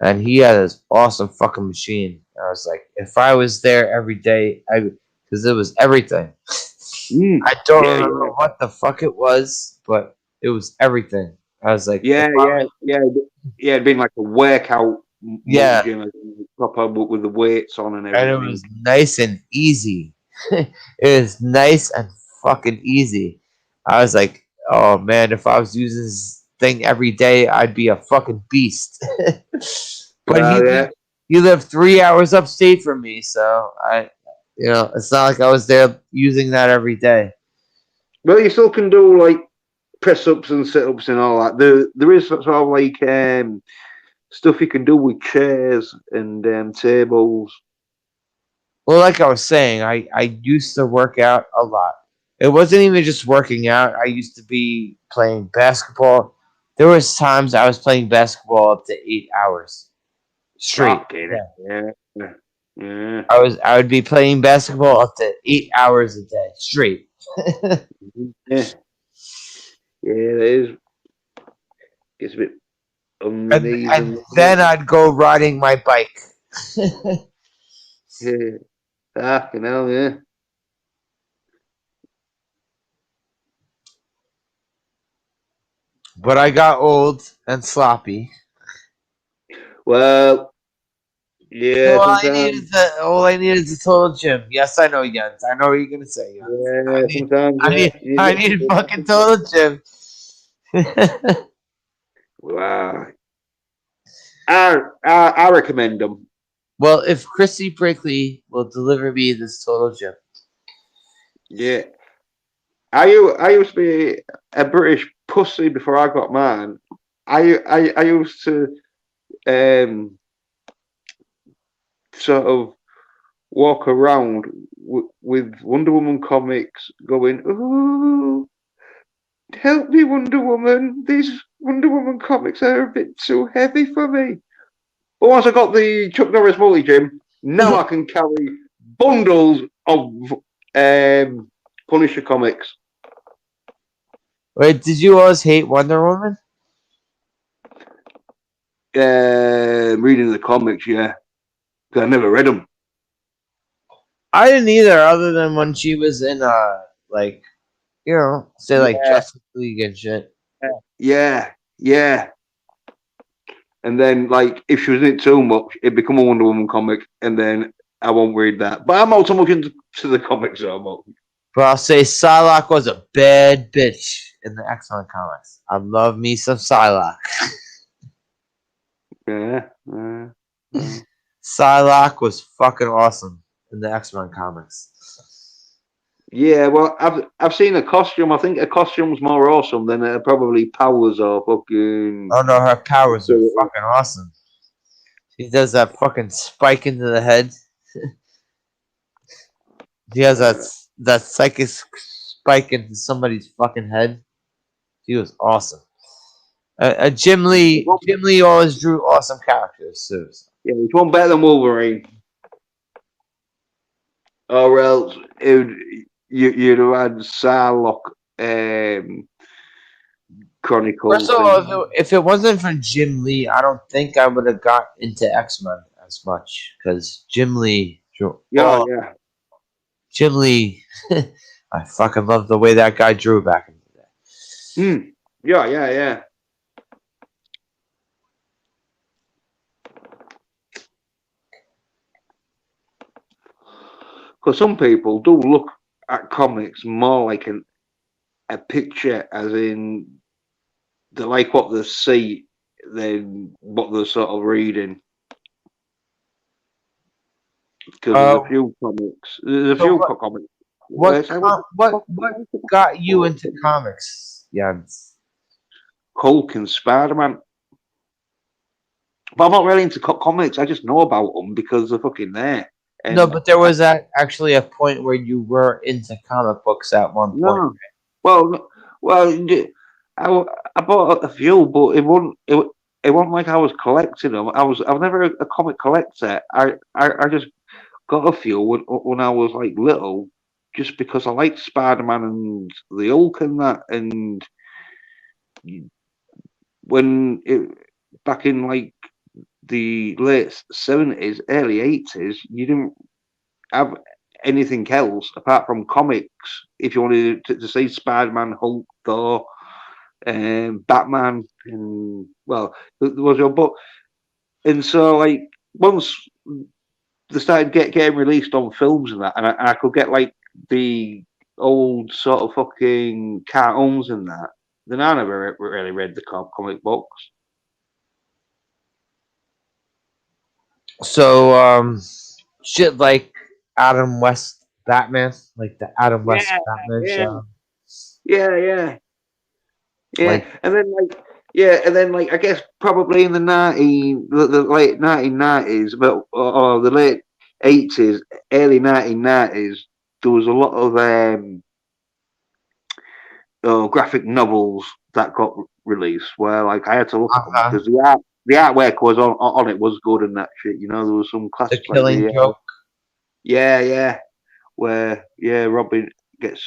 and he had this awesome fucking machine. I was like, if I was there every day, because it was everything. I don't remember what the fuck it was, but it was everything. I was like, it'd been like a workout Yeah. gym, proper with the weights on and everything. And it was nice and easy. It was nice and fucking easy. I was like, oh man, if I was using this thing every day, I'd be a fucking beast. But he lived 3 hours upstate from me, so it's not like I was there using that every day. Well, you still can do like press ups and sit ups and all that. There is sort of like stuff you can do with chairs and tables. Well, like I was saying, I used to work out a lot. It wasn't even just working out. I used to be playing basketball. There was times I was playing basketball up to 8 hours straight. Yeah. I would be playing basketball up to 8 hours a day straight. Yeah, it is. It's a bit uneven. And then I'd go riding my bike. Yeah. Fucking hell, yeah. But I got old and sloppy. Well, yeah. All I need is a total gym. Yes, I know, Jens. I know what you're gonna say. Jens. I need a fucking total gym. Wow. I recommend them. Well, if Chrissy Brinkley will deliver me this total gym. Yeah. I used to be a British pussy before I got mine. I used to sort of walk around with Wonder Woman comics going, ooh, help me, Wonder Woman. These Wonder Woman comics are a bit too heavy for me. But once I got the Chuck Norris multi gym, now I can carry bundles of Punisher comics. Wait, did you always hate Wonder Woman? Reading the comics, yeah. Because I never read them. I didn't either, other than when she was in, Justice League and shit. Yeah. And then, like, if she was in it too much, it'd become a Wonder Woman comic, and then I won't read that. But I'm not so much into the comics so much. But I'll say Psylocke was a bad bitch in the X-Men comics. I love me some Psylocke. Yeah. Psylocke was fucking awesome in the X-Men comics. Yeah, well, I've seen a costume. I think a costume's more awesome than probably powers or fucking. Oh no, her powers are fucking awesome. She does that fucking spike into the head. She has that psychic spike into somebody's fucking head. She was awesome. Jim Lee always drew awesome characters too. Yeah, which one better than Wolverine? Or else you'd have had Psylocke Chronicles. First of all, if it wasn't for Jim Lee, I don't think I would have got into X-Men as much because Jim Lee drew. Yeah. Jim Lee, I fucking love the way that guy drew back in the day. Yeah. Because some people do look at comics more like a picture, as in they like what they see than what they're sort of reading. Because there's a few comics. There's a few comics. What got you into comics, Jens? Hulk and Spider-Man. But I'm not really into comics. I just know about them because they're fucking there. And no, but there was actually a point where you were into comic books at one point. No. Well, I bought a few, but it wasn't like I was collecting them. I was never a comic collector. I just got a few when I was like little, just because I liked Spider-Man and the Hulk and that. And when back in like the late 70s, early 80s, you didn't have anything else apart from comics. If you wanted to see Spider-Man, Hulk, Thor, Batman, and well, there was your book. And so, like, once they started getting released on films and that, and I could get like the old sort of fucking cartoons and that, then I never really read the comic books. So, shit like Adam West Batman, like the Adam West Batman show. Yeah. Like, and then I guess probably in the late 1990s, but or the late 80s, early 1990s, there was a lot of graphic novels that got released where like I had to look at them because the artwork was on it was good and that shit. You know, there was some classic. The Killing Joke. Yeah. Where Robin gets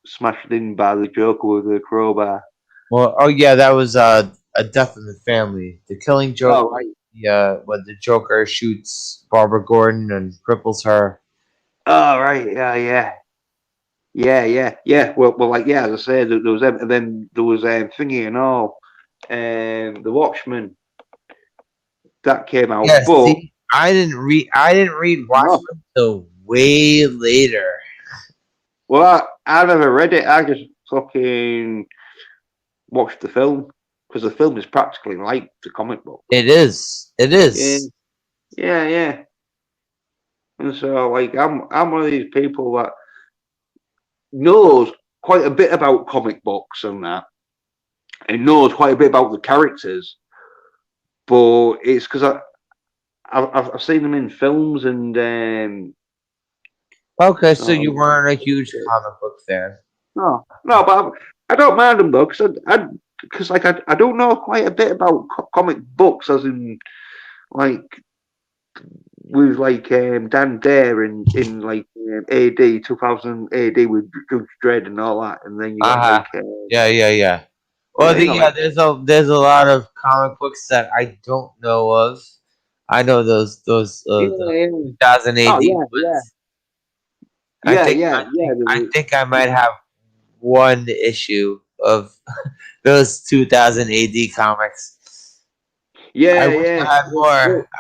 smashed in by the Joker with a crowbar. Well, that was a Death in the Family. The Killing Joke. Oh, right. Yeah, when the Joker shoots Barbara Gordon and cripples her. Oh, right. Yeah. Well, like, as I said, there was them, and then there was Thingy and all, the Watchmen that came out. Yeah, but see, I didn't read Watchmen until way later. Well, I never read it. I just fucking watched the film because the film is practically like the comic book. It is. Yeah. And so, like, I'm one of these people that knows quite a bit about comic books and that, and knows quite a bit about the characters, but it's because I've seen them in films and. Okay, so you weren't a huge comic book fan. No, but I don't mind them though, because I don't know quite a bit about comic books, as in like with like Dan Dare in like AD 2000 AD with Judge Dredd and all that, and then you got yeah. Well, there's a lot of comic books that I don't know of. I know those 2000 AD ones. I think I might have one issue of those 2000 AD comics. I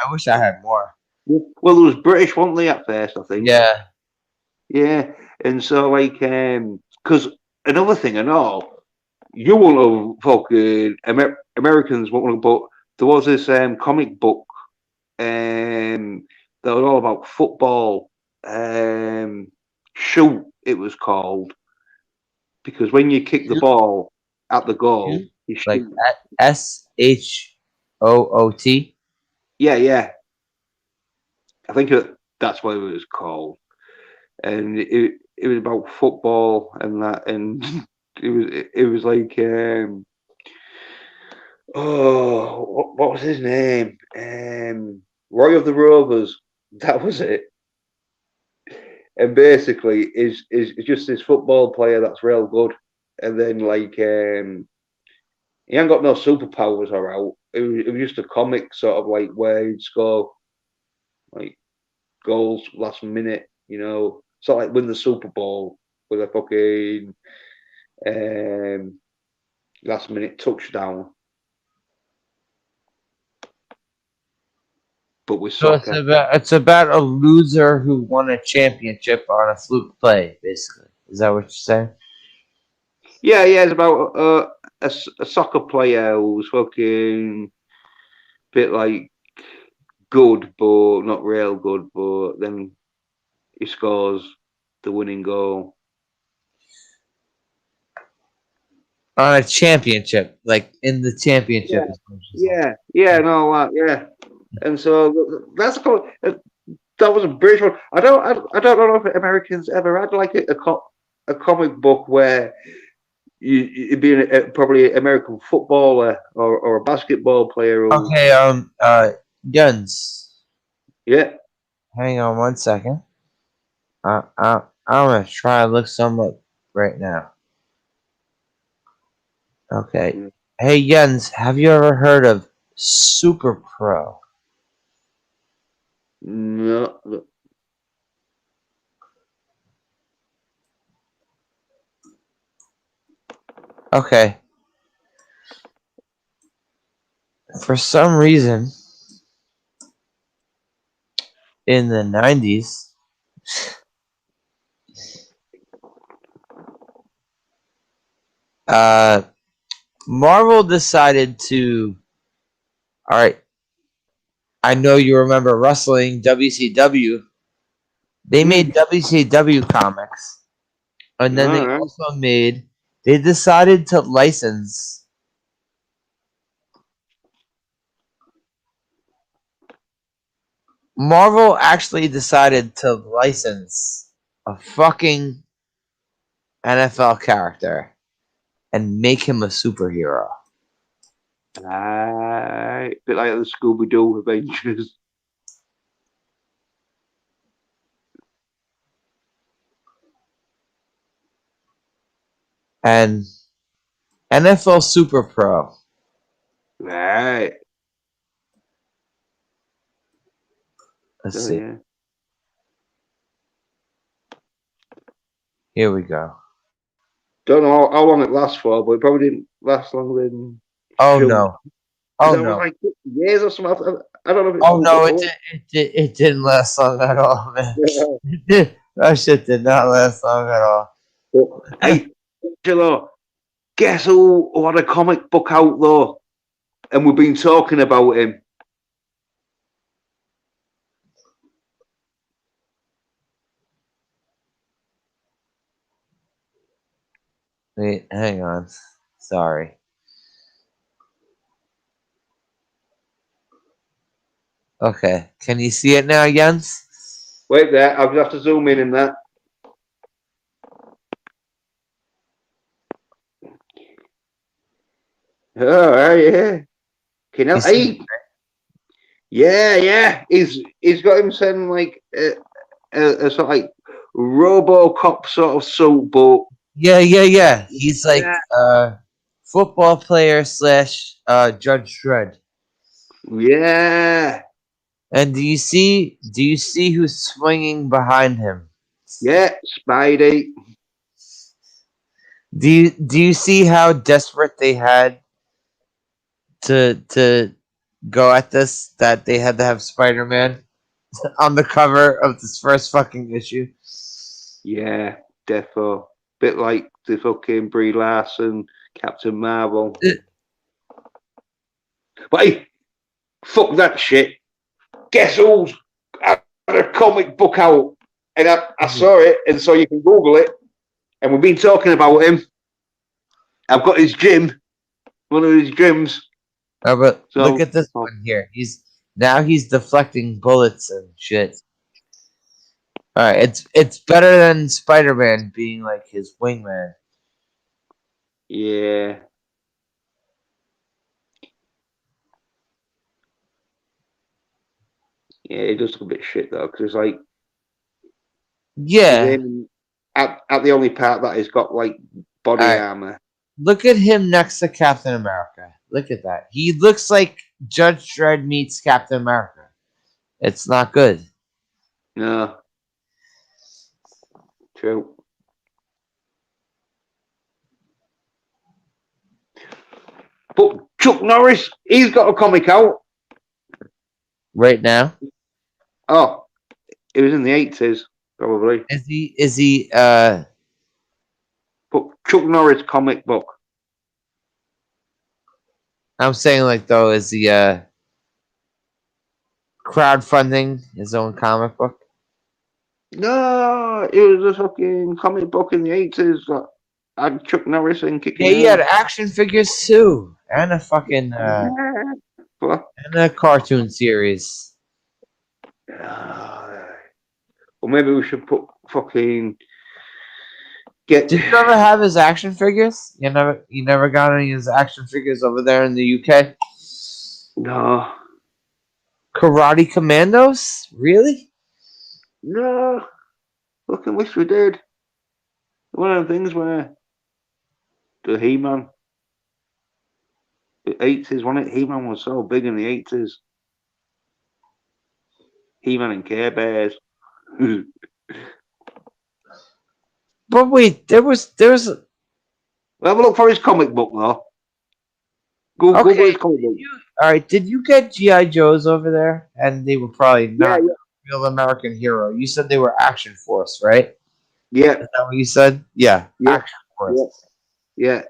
wish I had more. Well, there was British, weren't they, at first, I think? Yeah. Yeah, and so like, because another thing and all, you won't know fucking Americans won't know, but there was this comic book that was all about football. Shoot, it was called because when you kick the Shoot, ball at the goal, shoot, you like shoot. SHOOT. Yeah, yeah. I think that's what it was called, and it was about football and that, and it was like what was his name? Roy of the Rovers. That was it. And basically, is just this football player that's real good, and then like he ain't got no superpowers or out. It was just a comic sort of like where he'd score like goals last minute. Sort of like win the Super Bowl with a fucking um, last minute touchdown, but with So soccer. it's about a loser who won a championship on a fluke play, basically. Is that what you're saying? Yeah, yeah, it's about a soccer player who's fucking bit like good, but not real good. But then he scores the winning goal. On a championship, like in the championship. Yeah, Is what you're saying. yeah, and all that. Yeah, and so that's that was a British one. I don't know if Americans ever had like a comic book where you'd be probably an American footballer or a basketball player who, Okay, Guns. yeah. Hang on one second. I'm gonna try and look some up right now. Okay. Mm, Hey, Jens, have you ever heard of Super Pro? no, Okay. For some reason, in the 90s, Marvel decided to. All right. I know you remember wrestling, WCW. They made WCW comics. And then all they right. also they decided to license. Marvel actually decided to license a fucking NFL character and make him a superhero. Bit like the Scooby Doo Avengers. And NFL Super Pro. Right. Let's So see. yeah. Here we go. Don't know how long it lasts for, but it probably didn't last longer than Oh Shoot. no. Because Oh that was no. like years or something. I don't know if it's Oh no, still it didn't last long at all, man. going. That shit did not last long at all. But, hey, Angelo, guess who had a comic book out though? And we've been talking about him. Wait, hang on. Sorry. Okay. Can you see it now, Jens? Wait there, I'll just have to zoom in that. Oh, yeah. You see Hey, yeah. He's got him saying like a sort of like RoboCop sort of suit, but yeah. He's like yeah, football player slash Judge Dredd. yeah, And do you see who's swinging behind him? Spidey. Do you see how desperate they had to go at this, that they had to have Spider-Man on the cover of this first fucking issue? Yeah, defo. Bit like the fucking Brie Larson, Captain Marvel. But hey, fuck that shit. Guess who's had a comic book out? And I saw it, and so you can Google it. And we've been talking about him. I've got his gym, one of his gyms. Oh, but So, look at this one here. He's deflecting bullets and shit. All right, it's better than Spider-Man being like his wingman. yeah. Yeah, it does look a bit shit though, because it's like he's Yeah. aiming at the only part that he's got like body Alright. armor. Look at him next to Captain America. Look at that. He looks like Judge Dredd meets Captain America. It's not good. No. True. But Chuck Norris, he's got a comic out. Right now? Oh, it was in the 80s, probably. Is he But Chuck Norris comic book. I'm saying like though, is he crowdfunding his own comic book? No, it was a fucking comic book in the 80s that had Chuck Norris in kicking Yeah, he had ass. action figures too. And a fucking What? and a cartoon series. Well, maybe we should put fucking get. Did you ever have his action figures? You never got any of his action figures over there in the UK? No, Karate Commandos? Really? no. Fucking wish we did. One of the things where the He-Man, the 80s, wasn't it? He-Man was so big in the 80s. He-Man and Care Bears. But wait, there's Well, have a look for his comic book though. Google okay. his comic book. All right, did you get GI Joes over there? And they were probably not Yeah. real American hero. You said they were Action Force, right? Yeah. Is that what you said? Yeah, Yeah. Action Force. Yeah.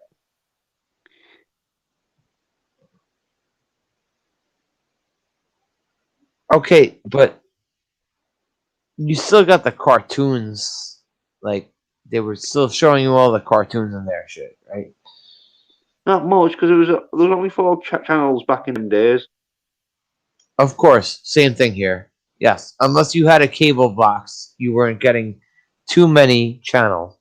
Okay, but you still got the cartoons. Like they were still showing you all the cartoons in their shit, right? Not much because there was only 4 channels back in them days. Of course, same thing here. Yes, unless you had a cable box, you weren't getting too many channels.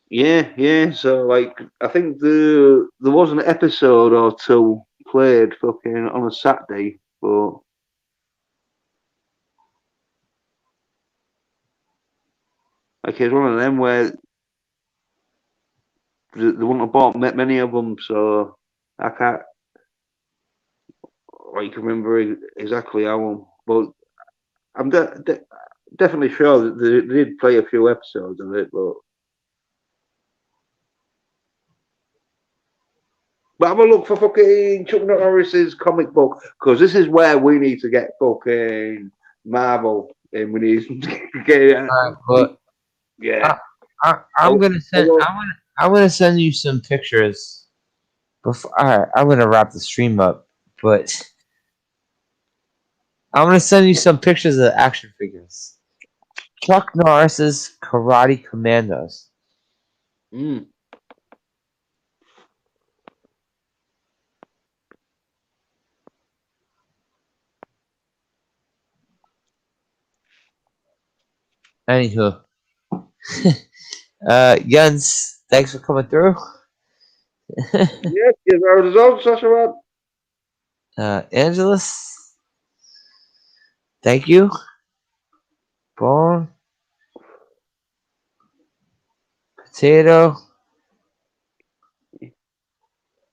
Yeah. So like, I think there was an episode or two played fucking on a Saturday, but like it's one of them where they wouldn't have bought many of them, so I can't like remember exactly how. But I'm definitely sure that they did play a few episodes of it, but have a look for fucking Chuck Norris's comic book because this is where we need to get fucking Marvel and we need to get But yeah. I'm gonna send you some pictures. Before, all right, I'm gonna wrap the stream up, but I'm gonna send you some pictures of the action figures. Chuck Norris's Karate Commandos. Mm. Anywho, Jens, thanks for coming through. Yes, our results, that's right. Angelus, thank you. Bone, Potato,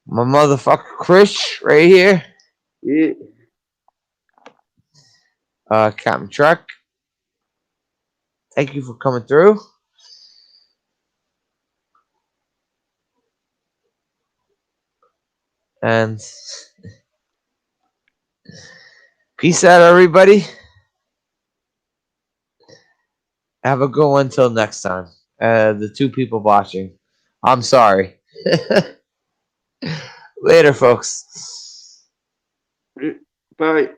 my motherfucker Chris right here. Yeah. Captain Truck, thank you for coming through. And peace out, everybody. Have a good one till next time. The two people watching, I'm sorry. Later, folks. Bye.